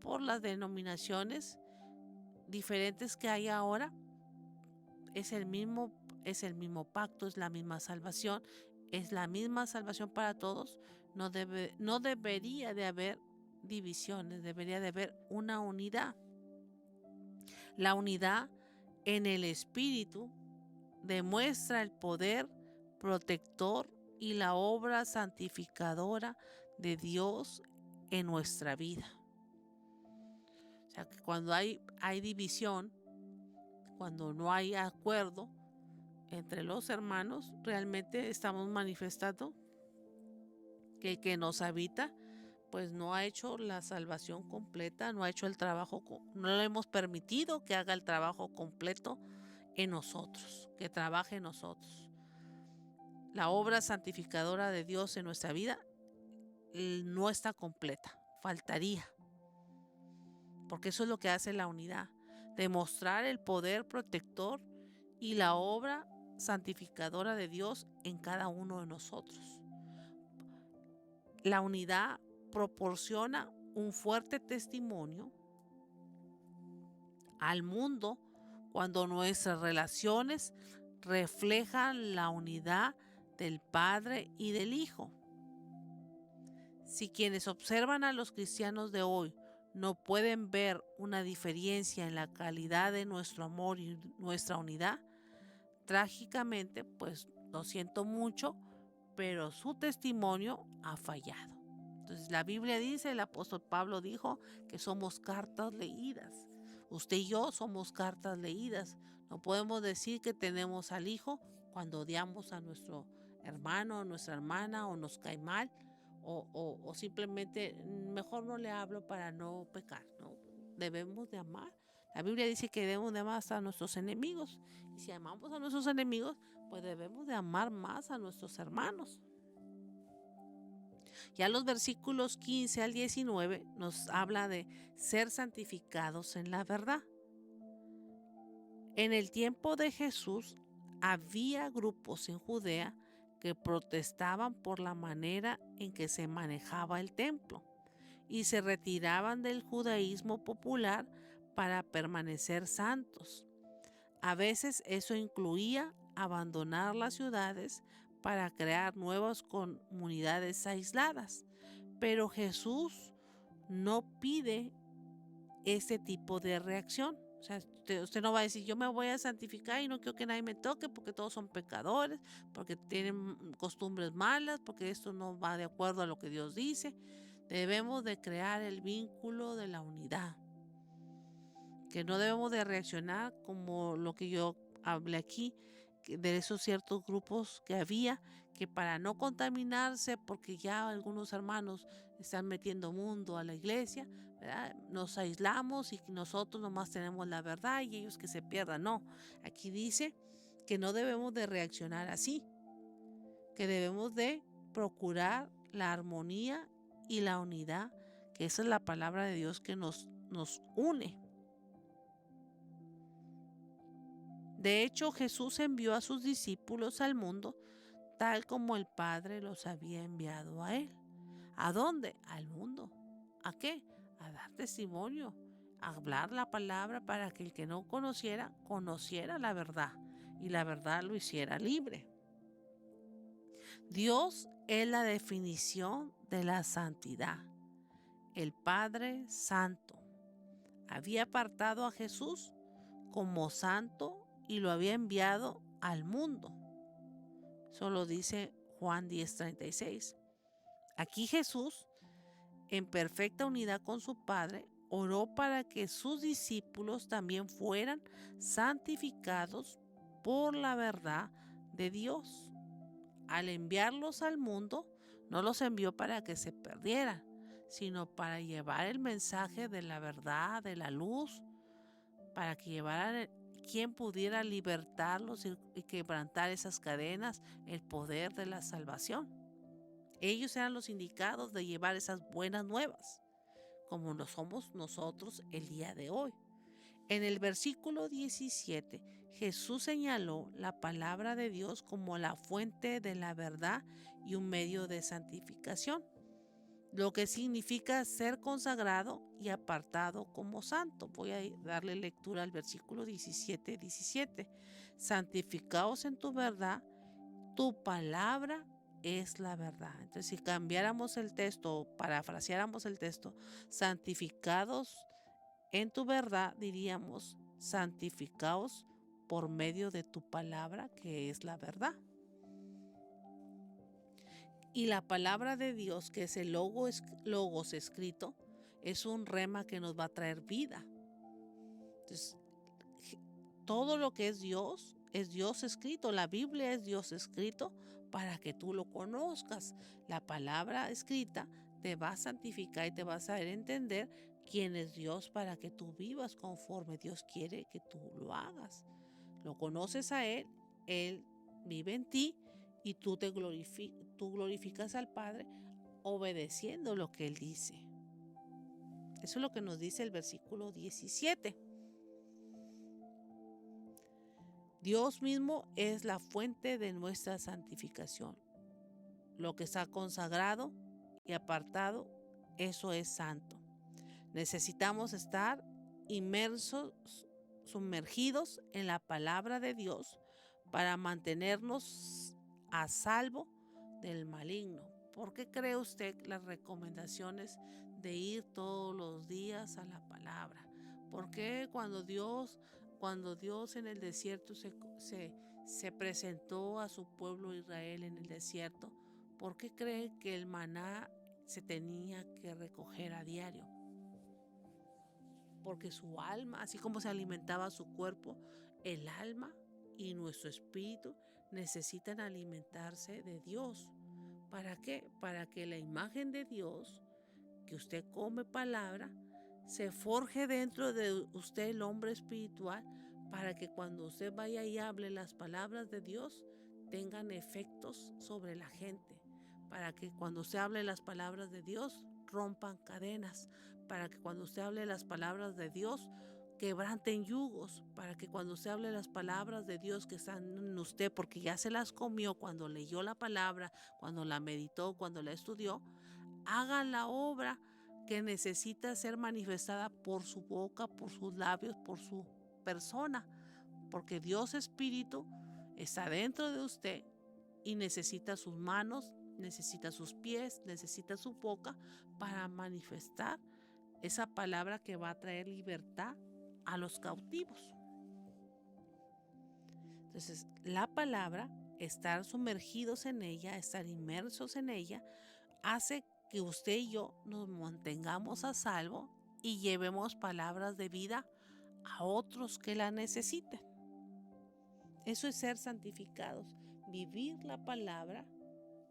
por las denominaciones diferentes que hay ahora. Es el mismo pacto, es la misma salvación, para todos. No debería de haber divisiones, debería de haber una unidad. La unidad en el Espíritu demuestra el poder protector y la obra santificadora de Dios en nuestra vida. O sea, que cuando hay división, cuando no hay acuerdo entre los hermanos, realmente estamos manifestando que el que nos habita pues no ha hecho la salvación completa, no ha hecho el trabajo, no le hemos permitido que haga el trabajo completo en nosotros, que trabaje en nosotros. La obra santificadora de Dios en nuestra vida no está completa, faltaría, porque eso es lo que hace la unidad, demostrar el poder protector y la obra santificadora de Dios en cada uno de nosotros. La unidad proporciona un fuerte testimonio al mundo cuando nuestras relaciones reflejan la unidad del Padre y del Hijo. Si quienes observan a los cristianos de hoy no pueden ver una diferencia en la calidad de nuestro amor y nuestra unidad, trágicamente, pues lo siento mucho, pero su testimonio ha fallado. Entonces la Biblia dice, el apóstol Pablo dijo que somos cartas leídas. Usted y yo somos cartas leídas. No podemos decir que tenemos al Hijo cuando odiamos a nuestro hermano o nuestra hermana o nos cae mal o simplemente mejor no le hablo para no pecar, ¿no? Debemos de amar. La Biblia dice que debemos de amar hasta a nuestros enemigos. Y si amamos a nuestros enemigos, pues debemos de amar más a nuestros hermanos. Ya los versículos 15 al 19 nos habla de ser santificados en la verdad. En el tiempo de Jesús había grupos en Judea que protestaban por la manera en que se manejaba el templo y se retiraban del judaísmo popular para permanecer santos. A veces eso incluía abandonar las ciudades para crear nuevas comunidades aisladas. Pero Jesús no pide ese tipo de reacción. O sea, usted no va a decir, yo me voy a santificar y no quiero que nadie me toque porque todos son pecadores, porque tienen costumbres malas, porque esto no va de acuerdo a lo que Dios dice. Debemos de crear el vínculo de la unidad, que no debemos de reaccionar como lo que yo hablé aquí, de esos ciertos grupos que había, que para no contaminarse, porque ya algunos hermanos están metiendo mundo a la iglesia, ¿verdad? Nos aislamos y nosotros nomás tenemos la verdad y ellos que se pierdan. No, aquí dice que no debemos de reaccionar así, que debemos de procurar la armonía y la unidad, que esa es la palabra de Dios que nos une. De hecho, Jesús envió a sus discípulos al mundo tal como el Padre los había enviado a él. ¿A dónde? Al mundo. ¿A qué? A dar testimonio, a hablar la palabra para que el que no conociera la verdad y la verdad lo hiciera libre. Dios es la definición de la santidad. El Padre Santo había apartado a Jesús como santo y lo había enviado al mundo. Eso lo dice Juan 10:36. Aquí Jesús, en perfecta unidad con su Padre, oró para que sus discípulos también fueran santificados por la verdad de Dios. Al enviarlos al mundo, no los envió para que se perdieran, sino para llevar el mensaje de la verdad, de la luz, para que llevara quien pudiera libertarlos y quebrantar esas cadenas, el poder de la salvación. Ellos eran los indicados de llevar esas buenas nuevas, como lo somos nosotros el día de hoy. En el versículo 17, Jesús señaló la palabra de Dios como la fuente de la verdad y un medio de santificación, lo que significa ser consagrado y apartado como santo. Voy a darle lectura al versículo 17. Santificaos en tu verdad, tu palabra es la verdad. Entonces, si cambiáramos el texto, parafraseáramos el texto, santificados en tu verdad, diríamos, santificaos por medio de tu palabra, que es la verdad. Y la palabra de Dios, que es el logos escrito, es un rema que nos va a traer vida. Entonces, todo lo que es Dios escrito. La Biblia es Dios escrito para que tú lo conozcas. La palabra escrita te va a santificar y te va a hacer entender quién es Dios para que tú vivas conforme Dios quiere que tú lo hagas. Lo conoces a Él vive en ti y tú glorificas al Padre obedeciendo lo que Él dice. Eso es lo que nos dice el versículo 17. Dios mismo es la fuente de nuestra santificación. Lo que está consagrado y apartado, eso es santo. Necesitamos estar inmersos, sumergidos en la palabra de Dios para mantenernos a salvo del maligno. ¿Por qué cree usted las recomendaciones de ir todos los días a la palabra? ¿Por qué cuando Dios en el desierto se presentó a su pueblo Israel en el desierto, por qué cree que el maná se tenía que recoger a diario? Porque su alma, así como se alimentaba su cuerpo, el alma y nuestro espíritu necesitan alimentarse de Dios. ¿Para qué? Para que la imagen de Dios, que usted come palabra, se forje dentro de usted, el hombre espiritual, para que cuando usted vaya y hable las palabras de Dios, tengan efectos sobre la gente. Para que cuando usted hable las palabras de Dios, rompan cadenas. Para que cuando usted hable las palabras de Dios, quebranten yugos. Para que cuando usted hable las palabras de Dios que están en usted, porque ya se las comió cuando leyó la palabra, cuando la meditó, cuando la estudió, haga la obra que necesita ser manifestada por su boca, por sus labios, por su persona, porque Dios Espíritu está dentro de usted y necesita sus manos, necesita sus pies, necesita su boca para manifestar esa palabra que va a traer libertad a los cautivos. Entonces, la palabra, estar sumergidos en ella, estar inmersos en ella, hace que usted y yo nos mantengamos a salvo y llevemos palabras de vida a otros que la necesiten. Eso es ser santificados, vivir la palabra,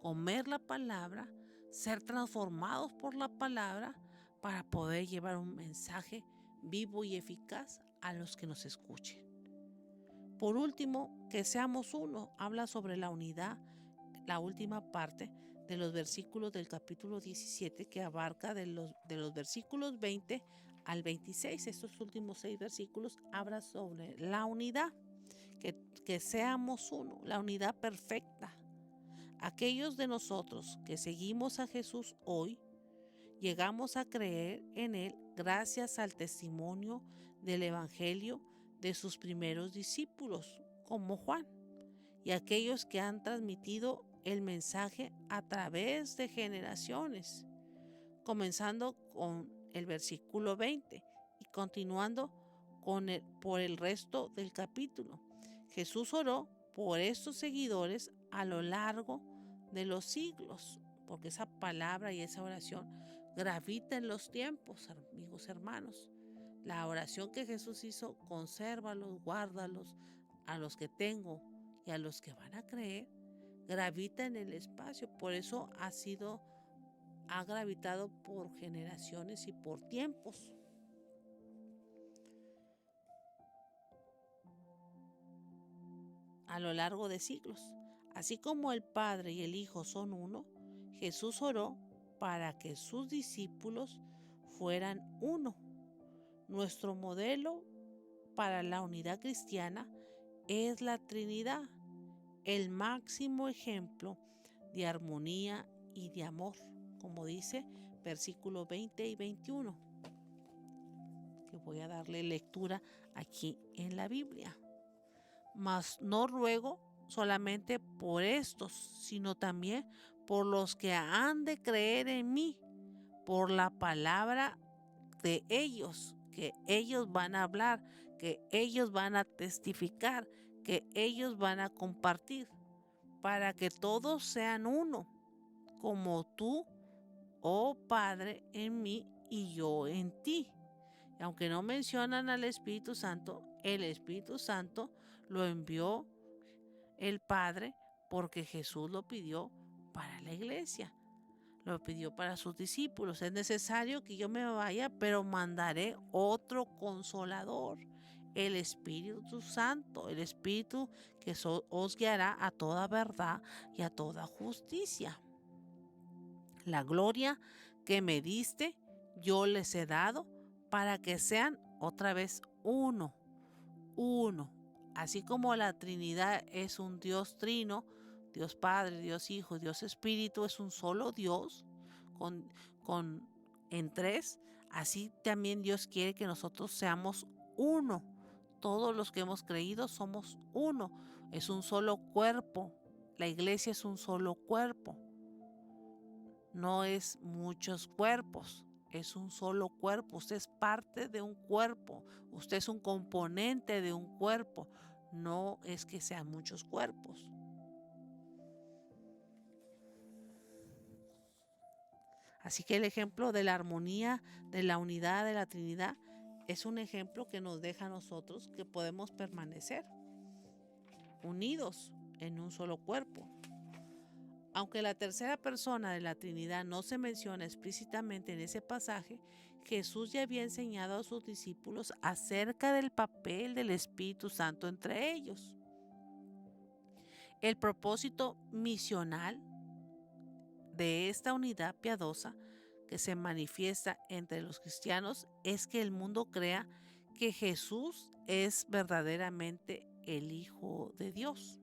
comer la palabra, ser transformados por la palabra para poder llevar un mensaje vivo y eficaz a los que nos escuchen. Por último, que seamos uno, habla sobre la unidad, la última parte de los versículos del capítulo 17, que abarca de los versículos 20 al 26. Estos últimos 6 versículos hablan sobre la unidad, que seamos uno, la unidad perfecta. Aquellos de nosotros que seguimos a Jesús hoy, llegamos a creer en Él gracias al testimonio del Evangelio de sus primeros discípulos, como Juan, y aquellos que han transmitido el mensaje a través de generaciones, comenzando con el versículo 20 y continuando por el resto del capítulo. Jesús oró por estos seguidores a lo largo de los siglos, porque esa palabra y esa oración gravita en los tiempos, amigos hermanos. La oración que Jesús hizo, consérvalos, guárdalos, a los que tengo y a los que van a creer, gravita en el espacio. Por eso ha sido ha gravitado por generaciones y por tiempos. A lo largo de siglos. Así como el Padre y el Hijo son uno, Jesús oró para que sus discípulos fueran uno. Nuestro modelo para la unidad cristiana es la Trinidad, el máximo ejemplo de armonía y de amor, como dice versículos 20 y 21, que voy a darle lectura aquí en la Biblia. Mas no ruego solamente por estos, sino también por los que han de creer en mí, por la palabra de ellos, que ellos van a hablar, que ellos van a testificar, que ellos van a compartir, para que todos sean uno, como tú, oh Padre, en mí y yo en ti. Y aunque no mencionan al Espíritu Santo, el Espíritu Santo lo envió el Padre porque Jesús lo pidió para la iglesia, lo pidió para sus discípulos. Es necesario que yo me vaya, pero mandaré otro consolador, el Espíritu Santo, el Espíritu que os guiará a toda verdad y a toda justicia. La gloria que me diste, yo les he dado para que sean otra vez uno. Así como la Trinidad es un Dios trino, Dios Padre, Dios Hijo, Dios Espíritu, es un solo Dios en tres, así también Dios quiere que nosotros seamos uno. Todos los que hemos creído somos uno. Es un solo cuerpo. La iglesia es un solo cuerpo. No es muchos cuerpos. Es un solo cuerpo. Usted es parte de un cuerpo. Usted es un componente de un cuerpo. No es que sean muchos cuerpos. Así que el ejemplo de la armonía, de la unidad de la Trinidad, es un ejemplo que nos deja a nosotros que podemos permanecer unidos en un solo cuerpo. Aunque la tercera persona de la Trinidad no se menciona explícitamente en ese pasaje, Jesús ya había enseñado a sus discípulos acerca del papel del Espíritu Santo entre ellos. El propósito misional de esta unidad piadosa que se manifiesta entre los cristianos es que el mundo crea que Jesús es verdaderamente el Hijo de Dios.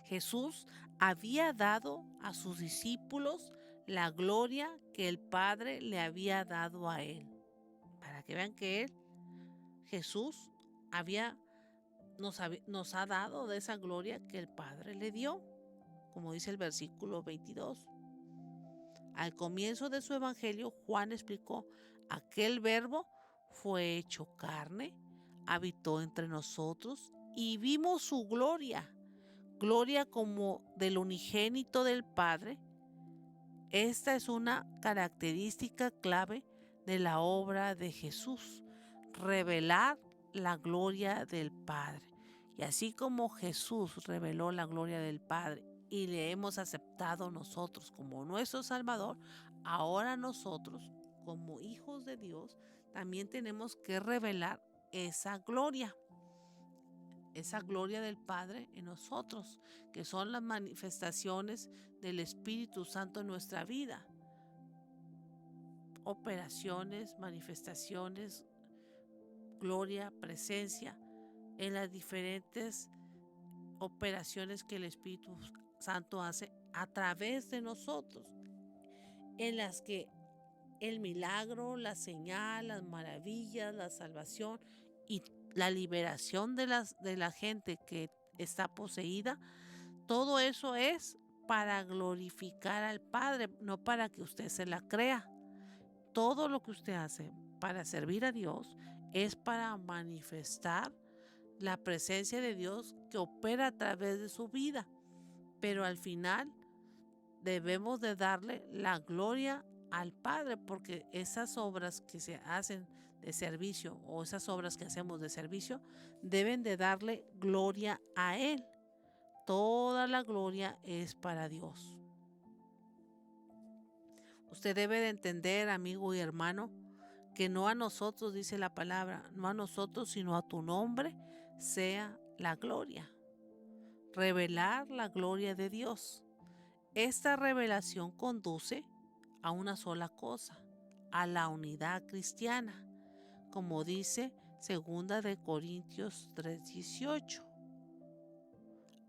Jesús había dado a sus discípulos la gloria que el Padre le había dado a él. Para que vean que Jesús nos ha dado de esa gloria que el Padre le dio, como dice el versículo 22. Al comienzo de su evangelio, Juan explicó: aquel verbo fue hecho carne, habitó entre nosotros y vimos su gloria, gloria como del unigénito del Padre. Esta es una característica clave de la obra de Jesús, revelar la gloria del Padre. Y así como Jesús reveló la gloria del Padre y le hemos aceptado nosotros como nuestro Salvador, ahora nosotros, como hijos de Dios, también tenemos que revelar esa gloria del Padre en nosotros, que son las manifestaciones del Espíritu Santo en nuestra vida. Operaciones, manifestaciones, gloria, presencia en las diferentes operaciones que el Espíritu Santo hace a través de nosotros, en las que el milagro, la señal, las maravillas, la salvación y la liberación de la gente que está poseída, todo eso es para glorificar al Padre, no para que usted se la crea. Todo lo que usted hace para servir a Dios es para manifestar la presencia de Dios que opera a través de su vida. Pero al final debemos de darle la gloria al Padre, porque esas obras que se hacen de servicio o esas obras que hacemos de servicio deben de darle gloria a Él. Toda la gloria es para Dios. Usted debe de entender, amigo y hermano, que no a nosotros, dice la palabra, no a nosotros, sino a tu nombre sea la gloria. Revelar la gloria de Dios. Esta revelación conduce a una sola cosa, a la unidad cristiana, como dice 2 de Corintios 3:18.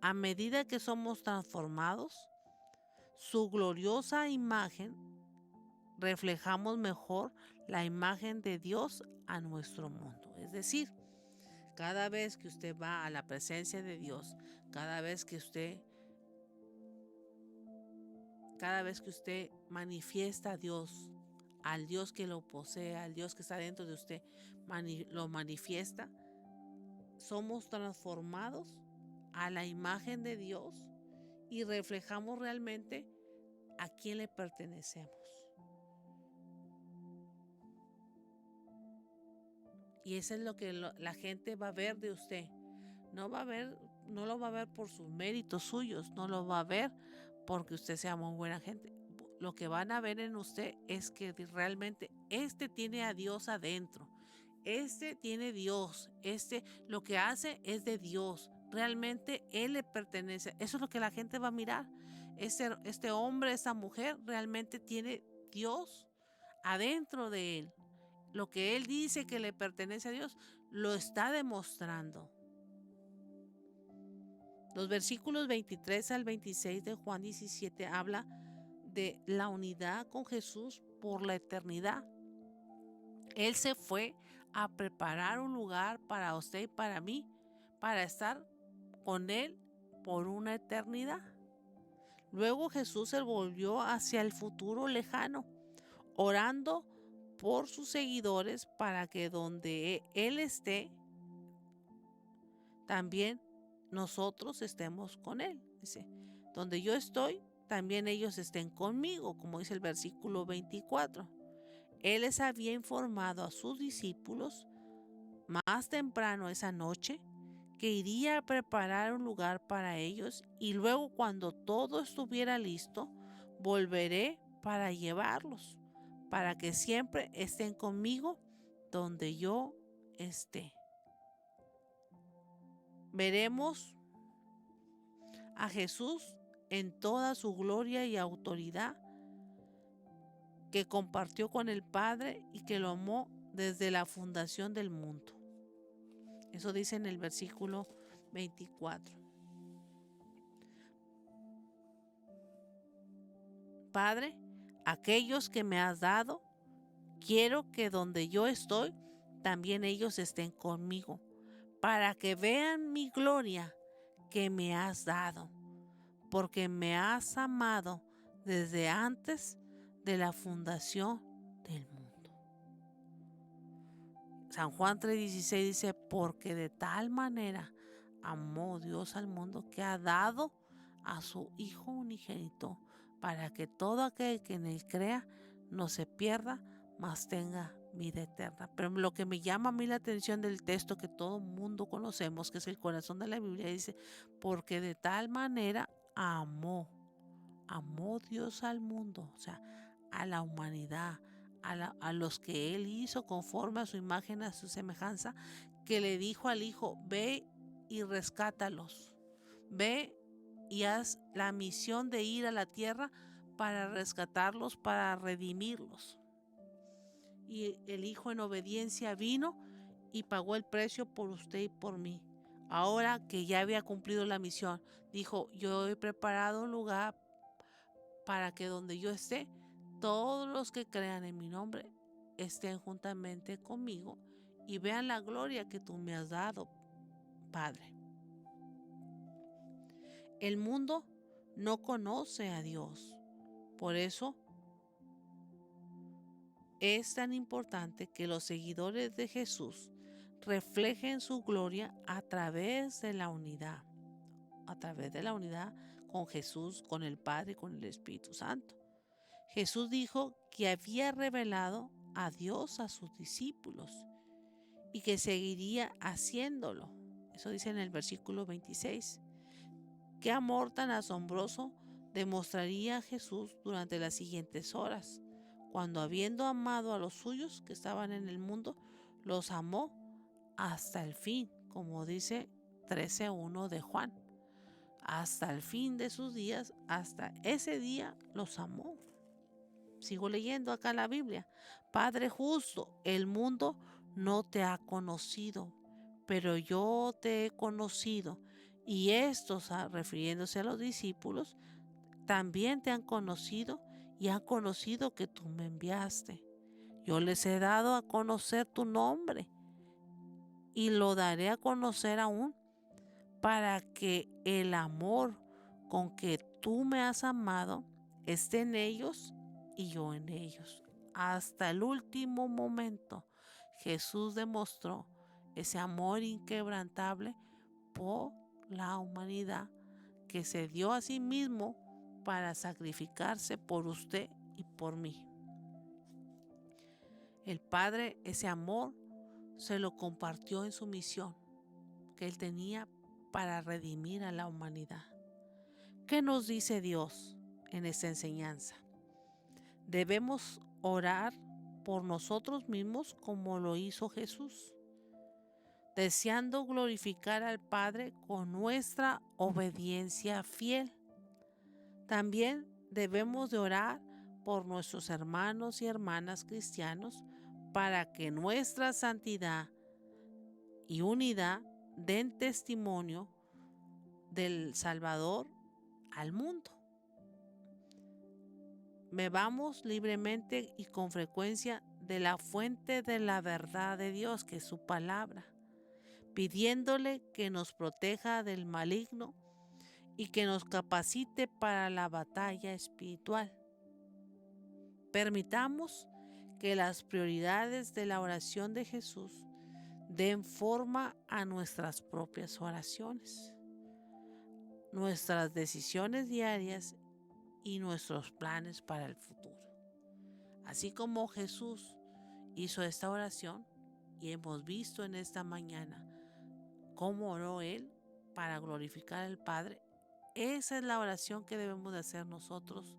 A medida que somos transformados, su gloriosa imagen, reflejamos mejor la imagen de Dios a nuestro mundo. Es decir, cada vez que usted va a la presencia de Dios, cada vez que usted manifiesta a Dios, al Dios que lo posee, al Dios que está dentro de usted, lo manifiesta, somos transformados a la imagen de Dios y reflejamos realmente a quién le pertenecemos. Y eso es lo que la gente va a ver de usted. No lo va a ver por sus méritos suyos, no lo va a ver porque usted sea muy buena gente. Lo que van a ver en usted es que realmente tiene a Dios adentro. Tiene Dios. Lo que hace es de Dios. Realmente Él le pertenece. Eso es lo que la gente va a mirar. Este hombre, esta mujer, realmente tiene Dios adentro de él. Lo que él dice que le pertenece a Dios, lo está demostrando. Los versículos 23 al 26 de Juan 17 habla de la unidad con Jesús por la eternidad. Él se fue a preparar un lugar para usted y para mí, para estar con Él por una eternidad. Luego Jesús se volvió hacia el futuro lejano, orando por sus seguidores para que donde Él esté, también nosotros estemos con Él. Dice, donde yo estoy, también ellos estén conmigo, como dice el versículo 24. Él les había informado a sus discípulos más temprano esa noche que iría a preparar un lugar para ellos y luego cuando todo estuviera listo, volveré para llevarlos, para que siempre estén conmigo donde yo esté. Veremos a Jesús en toda su gloria y autoridad que compartió con el Padre y que lo amó desde la fundación del mundo. Eso dice en el versículo 24. Padre, aquellos que me has dado, quiero que donde yo estoy, también ellos estén conmigo, para que vean mi gloria que me has dado, porque me has amado desde antes de la fundación del mundo. San Juan 3:16 dice, porque de tal manera amó Dios al mundo que ha dado a su Hijo unigénito, para que todo aquel que en él crea no se pierda, mas tenga vida eterna. Pero lo que me llama a mí la atención del texto que todo mundo conocemos, que es el corazón de la Biblia, dice, porque de tal manera amó Dios al mundo, o sea, a la humanidad, a los que Él hizo conforme a su imagen, a su semejanza, que le dijo al Hijo, ve y rescátalos, ve y haz la misión de ir a la tierra para rescatarlos, para redimirlos. Y el Hijo en obediencia vino y pagó el precio por usted y por mí. Ahora que ya había cumplido la misión, dijo, yo he preparado un lugar para que donde yo esté, todos los que crean en mi nombre estén juntamente conmigo y vean la gloria que tú me has dado, Padre. El mundo no conoce a Dios. Por eso es tan importante que los seguidores de Jesús reflejen su gloria a través de la unidad con Jesús, con el Padre y con el Espíritu Santo. Jesús dijo que había revelado a Dios a sus discípulos y que seguiría haciéndolo. Eso dice en el versículo 26. Qué amor tan asombroso demostraría Jesús durante las siguientes horas. cuando habiendo amado a los suyos que estaban en el mundo, los amó hasta el fin, como dice 13:1 de Juan. Hasta el fin de sus días, hasta ese día los amó. Sigo leyendo acá la Biblia. Padre justo, el mundo no te ha conocido, pero yo te he conocido. Y estos, refiriéndose a los discípulos, también te han conocido y han conocido que tú me enviaste. Yo les he dado a conocer tu nombre y lo daré a conocer aún, para que el amor con que tú me has amado esté en ellos y yo en ellos. Hasta el último momento, Jesús demostró ese amor inquebrantable por la humanidad, que se dio a sí mismo para sacrificarse por usted y por mí. El Padre, ese amor, se lo compartió en su misión que Él tenía para redimir a la humanidad. ¿Qué nos dice Dios en esta enseñanza? Debemos orar por nosotros mismos como lo hizo Jesús, deseando glorificar al Padre con nuestra obediencia fiel. También debemos de orar por nuestros hermanos y hermanas cristianos para que nuestra santidad y unidad den testimonio del Salvador al mundo. Bebamos libremente y con frecuencia de la fuente de la verdad de Dios, que es su palabra, pidiéndole que nos proteja del maligno y que nos capacite para la batalla espiritual. Permitamos que las prioridades de la oración de Jesús den forma a nuestras propias oraciones, nuestras decisiones diarias y nuestros planes para el futuro. Así como Jesús hizo esta oración y hemos visto en esta mañana cómo oró Él para glorificar al Padre, esa es la oración que debemos de hacer nosotros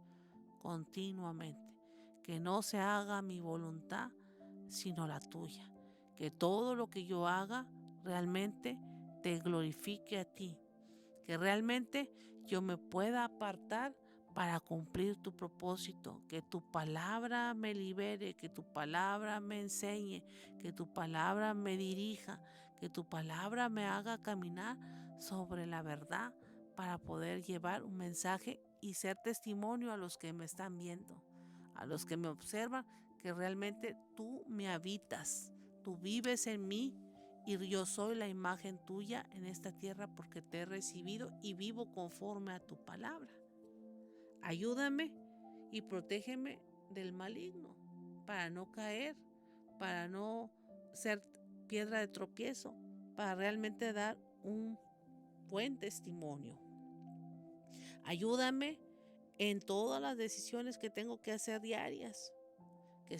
continuamente. Que no se haga mi voluntad, sino la tuya. Que todo lo que yo haga realmente te glorifique a ti. Que realmente yo me pueda apartar para cumplir tu propósito, que tu palabra me libere, que tu palabra me enseñe, que tu palabra me dirija, que tu palabra me haga caminar sobre la verdad para poder llevar un mensaje y ser testimonio a los que me están viendo, a los que me observan, que realmente tú me habitas, tú vives en mí y yo soy la imagen tuya en esta tierra porque te he recibido y vivo conforme a tu palabra. Ayúdame y protégeme del maligno para no caer, para no ser piedra de tropiezo, para realmente dar un buen testimonio. Ayúdame en todas las decisiones que tengo que hacer diarias, que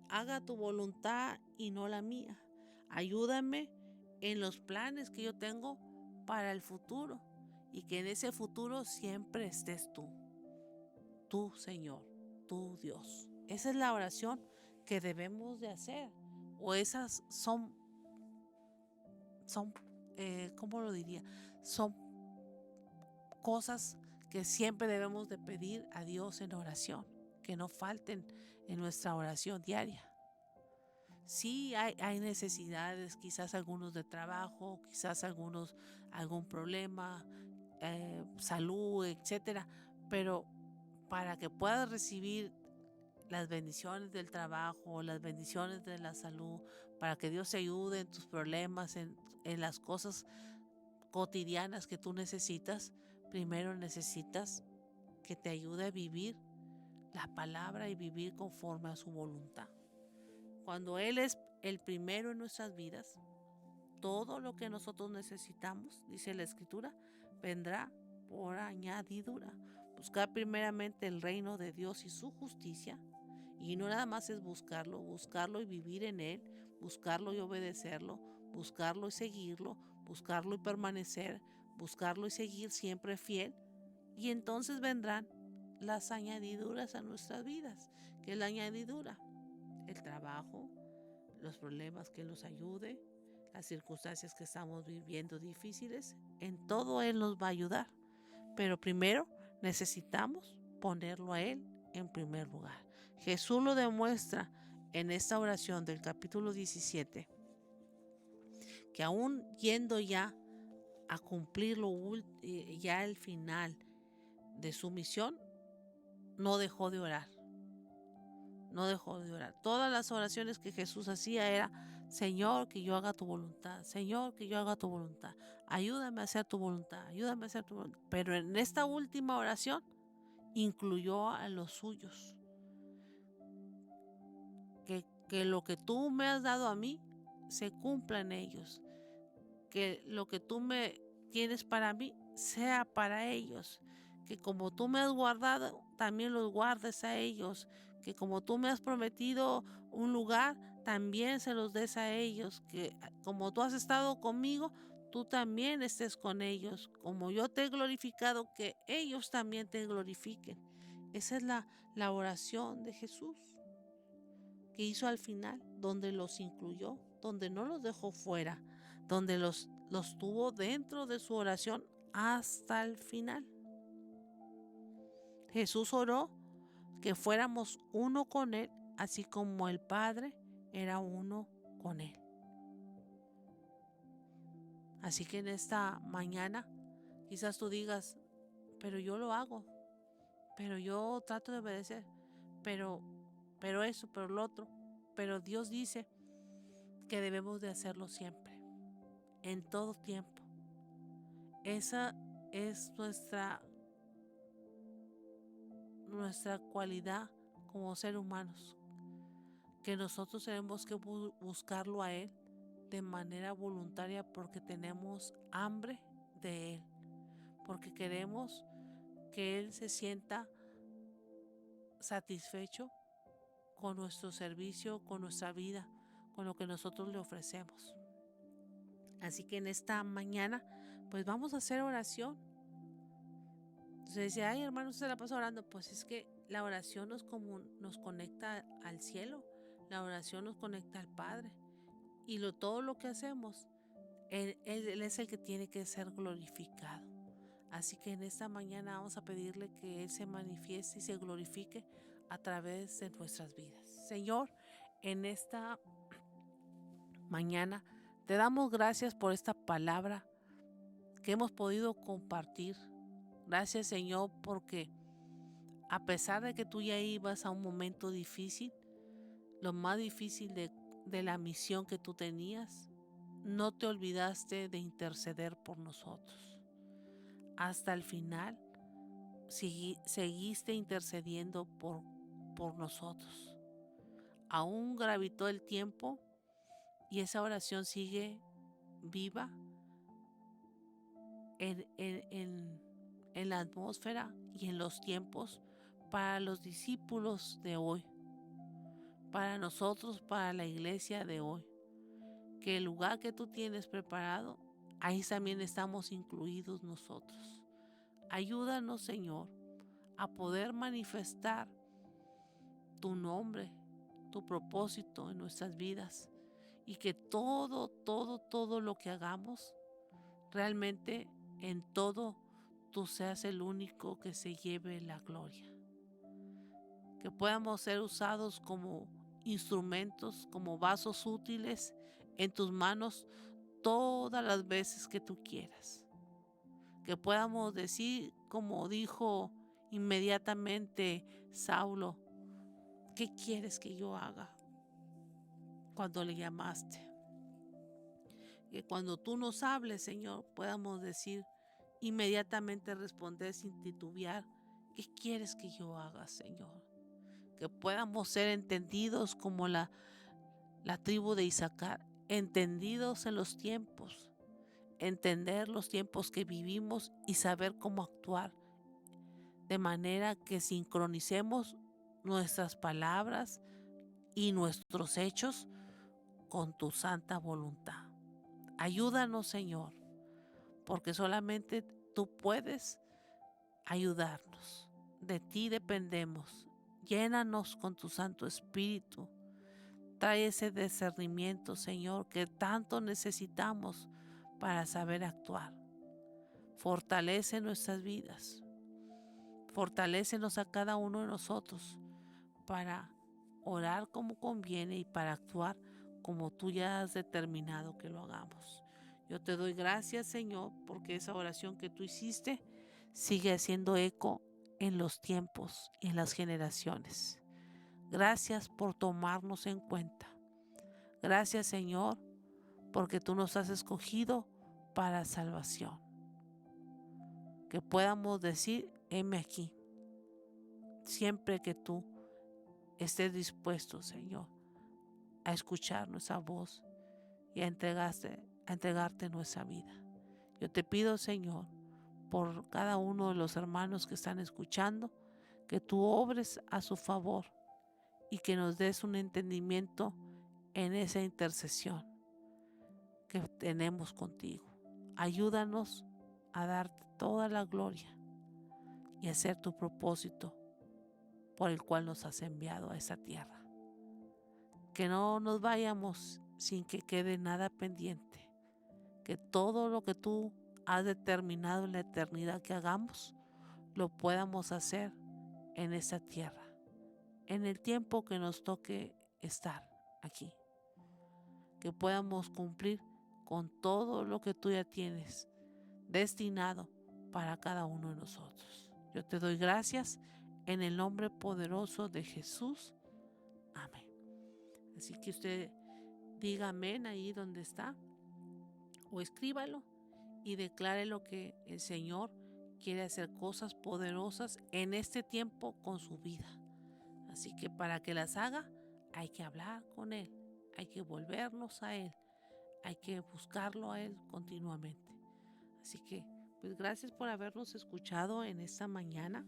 haga tu voluntad y no la mía. Ayúdame en los planes que yo tengo para el futuro y que en ese futuro siempre estés tú. Tú, Señor, tú, Dios. Esa es la oración que debemos de hacer. O esas son ¿cómo lo diría? Son cosas que siempre debemos de pedir a Dios en oración, que no falten en nuestra oración diaria. Sí, hay necesidades, quizás algunos de trabajo, quizás algún problema, salud, etcétera, pero para que puedas recibir las bendiciones del trabajo, las bendiciones de la salud, para que Dios te ayude en tus problemas, en las cosas cotidianas que tú necesitas, primero necesitas que te ayude a vivir la palabra y vivir conforme a su voluntad. Cuando Él es el primero en nuestras vidas, todo lo que nosotros necesitamos, dice la Escritura, vendrá por añadidura. Buscar primeramente el reino de Dios y su justicia. Y no nada más es buscarlo y vivir en Él, buscarlo y obedecerlo, buscarlo y seguirlo, buscarlo y permanecer, buscarlo y seguir siempre fiel. Y entonces vendrán las añadiduras a nuestras vidas, que es la añadidura, el trabajo, los problemas que nos ayude, las circunstancias que estamos viviendo difíciles, en todo Él nos va a ayudar. Pero primero necesitamos ponerlo a Él en primer lugar. Jesús lo demuestra en esta oración del capítulo 17, que aún yendo ya a cumplir ya el final de su misión, no dejó de orar. No dejó de orar. Todas las oraciones que Jesús hacía era: Señor, que yo haga tu voluntad. Señor, que yo haga tu voluntad. Ayúdame a hacer tu voluntad. Ayúdame a hacer tu voluntad. Pero en esta última oración incluyó a los suyos. Que lo que tú me has dado a mí se cumpla en ellos. Que lo que tú me tienes para mí sea para ellos. Que como tú me has guardado, también los guardes a ellos. Que como tú me has prometido un lugar, también se los des a ellos. Que como tú has estado conmigo, tú también estés con ellos. Como yo te he glorificado, que ellos también te glorifiquen. Esa es la oración de Jesús que hizo al final, donde los incluyó, donde no los dejó fuera, donde los tuvo dentro de su oración hasta el final. Jesús oró que fuéramos uno con Él, así como el Padre era uno con Él. Así que en esta mañana quizás tú digas: pero yo lo hago, pero yo trato de obedecer, pero eso, pero lo otro. Pero Dios dice que debemos de hacerlo siempre, en todo tiempo. Esa es nuestra cualidad como seres humanos, que nosotros tenemos que buscarlo a Él de manera voluntaria, porque tenemos hambre de Él, porque queremos que Él se sienta satisfecho con nuestro servicio, con nuestra vida, con lo que nosotros le ofrecemos. Así que en esta mañana pues vamos a hacer oración. Entonces dice: ay, hermano, ¿usted se la pasa orando? Pues es que la oración nos conecta al cielo, la oración nos conecta al Padre, y todo lo que hacemos, él es el que tiene que ser glorificado. Así que en esta mañana vamos a pedirle que Él se manifieste y se glorifique a través de nuestras vidas. Señor, en esta mañana te damos gracias por esta palabra que hemos podido compartir. Gracias, Señor, porque a pesar de que tú ya ibas a un momento difícil, lo más difícil de la misión que tú tenías, no te olvidaste de interceder por nosotros. Hasta el final seguiste intercediendo por nosotros. Aún gravitó el tiempo y esa oración sigue viva en la atmósfera y en los tiempos para los discípulos de hoy, para nosotros, para la iglesia de hoy. Que el lugar que tú tienes preparado, ahí también estamos incluidos nosotros. Ayúdanos, Señor, a poder manifestar tu nombre, tu propósito en nuestras vidas, y que todo lo que hagamos, realmente en todo tú seas el único que se lleve la gloria. Que podamos ser usados como instrumentos, como vasos útiles en tus manos todas las veces que tú quieras. Que podamos decir, como dijo inmediatamente Saulo: ¿qué quieres que yo haga? Cuando le llamaste. Que cuando tú nos hables, Señor, podamos decir, inmediatamente responder sin titubear: ¿qué quieres que yo haga, Señor? Que podamos ser entendidos como la tribu de Isaacar, entendidos en los tiempos, entender los tiempos que vivimos y saber cómo actuar, de manera que sincronicemos nuestras palabras y nuestros hechos con tu santa voluntad. Ayúdanos, Señor, porque solamente tú puedes ayudarnos. De ti dependemos. Llénanos con tu Santo Espíritu. Trae ese discernimiento, Señor, que tanto necesitamos para saber actuar. Fortalece nuestras vidas. Fortalécenos a cada uno de nosotros para orar como conviene y para actuar como tú ya has determinado que lo hagamos. Yo te doy gracias, Señor, porque esa oración que tú hiciste sigue haciendo eco en los tiempos y en las generaciones. Gracias por tomarnos en cuenta. Gracias, Señor, porque tú nos has escogido para salvación. Que podamos decir, heme aquí, siempre que tú estés dispuesto, Señor, a escuchar nuestra voz y a entregarte nuestra vida. Yo te pido, Señor, por cada uno de los hermanos que están escuchando, que tú obres a su favor y que nos des un entendimiento en esa intercesión que tenemos contigo. Ayúdanos a darte toda la gloria y a hacer tu propósito por el cual nos has enviado a esa tierra. Que no nos vayamos sin que quede nada pendiente. Que todo lo que tú has determinado en la eternidad que hagamos, lo podamos hacer en esa tierra, en el tiempo que nos toque estar aquí. Que podamos cumplir con todo lo que tú ya tienes destinado para cada uno de nosotros. Yo te doy gracias en el nombre poderoso de Jesús. Amén. Así que usted diga amén ahí donde está o escríbalo y declare lo que el Señor quiere hacer, cosas poderosas en este tiempo con su vida. Así que para que las haga hay que hablar con Él, hay que volvernos a Él, hay que buscarlo a Él continuamente. Así que pues gracias por habernos escuchado en esta mañana,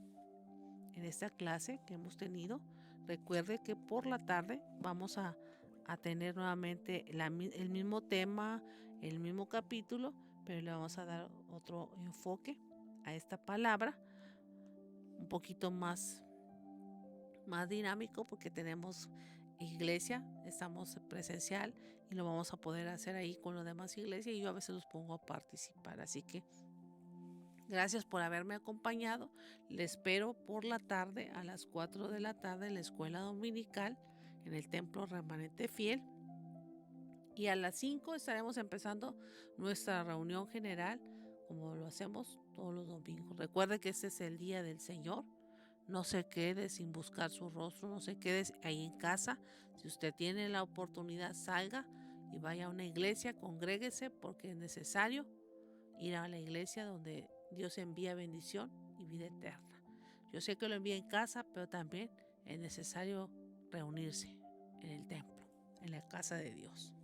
en esta clase que hemos tenido. Recuerde que por la tarde vamos a tener nuevamente el mismo tema, el mismo capítulo, pero le vamos a dar otro enfoque a esta palabra, un poquito más dinámico porque tenemos iglesia, estamos presencial y lo vamos a poder hacer ahí con las demás iglesias y yo a veces los pongo a participar. Así que gracias por haberme acompañado. Les espero por la tarde a las 4 de la tarde en la escuela dominical en el Templo Remanente Fiel. Y a las 5 estaremos empezando nuestra reunión general como lo hacemos todos los domingos. Recuerde que este es el día del Señor. No se quede sin buscar su rostro, no se quede ahí en casa. Si usted tiene la oportunidad, salga y vaya a una iglesia, congréguese porque es necesario ir a la iglesia donde Dios envía bendición y vida eterna. Yo sé que lo envía en casa, pero también es necesario reunirse en el templo, en la casa de Dios.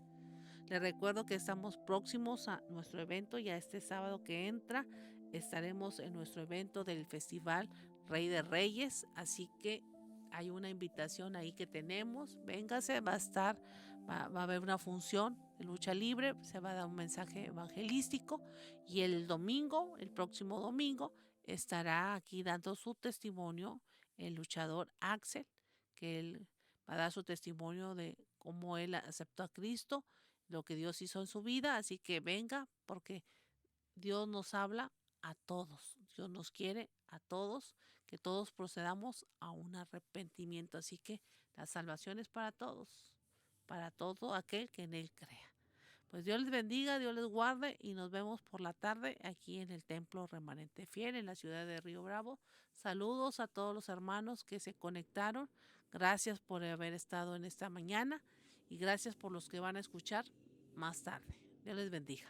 Les recuerdo que estamos próximos a nuestro evento. Ya este sábado que entra estaremos en nuestro evento del Festival Rey de Reyes. Así que hay una invitación ahí que tenemos. Véngase, va a haber una función de lucha libre. Se va a dar un mensaje evangelístico. Y el próximo domingo, estará aquí dando su testimonio el luchador Axel, que él va a dar su testimonio de cómo él aceptó a Cristo, lo que Dios hizo en su vida. Así que venga, porque Dios nos habla a todos. Dios nos quiere a todos, que todos procedamos a un arrepentimiento. Así que la salvación es para todos, para todo aquel que en Él crea. Pues Dios les bendiga, Dios les guarde y nos vemos por la tarde aquí en el Templo Remanente Fiel en la ciudad de Río Bravo. Saludos a todos los hermanos que se conectaron. Gracias por haber estado en esta mañana y gracias por los que van a escuchar más tarde. Dios les bendiga.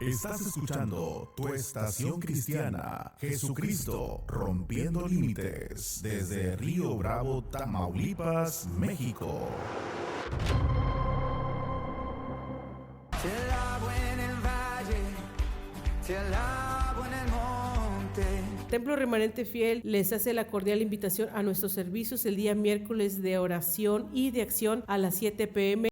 Estás escuchando tu estación cristiana, Jesucristo, rompiendo límites, desde Río Bravo, Tamaulipas, México. Te lavo en el valle, te lavo en el monte. Templo Remanente Fiel les hace la cordial invitación a nuestros servicios el día miércoles de oración y de acción a las 7 p.m.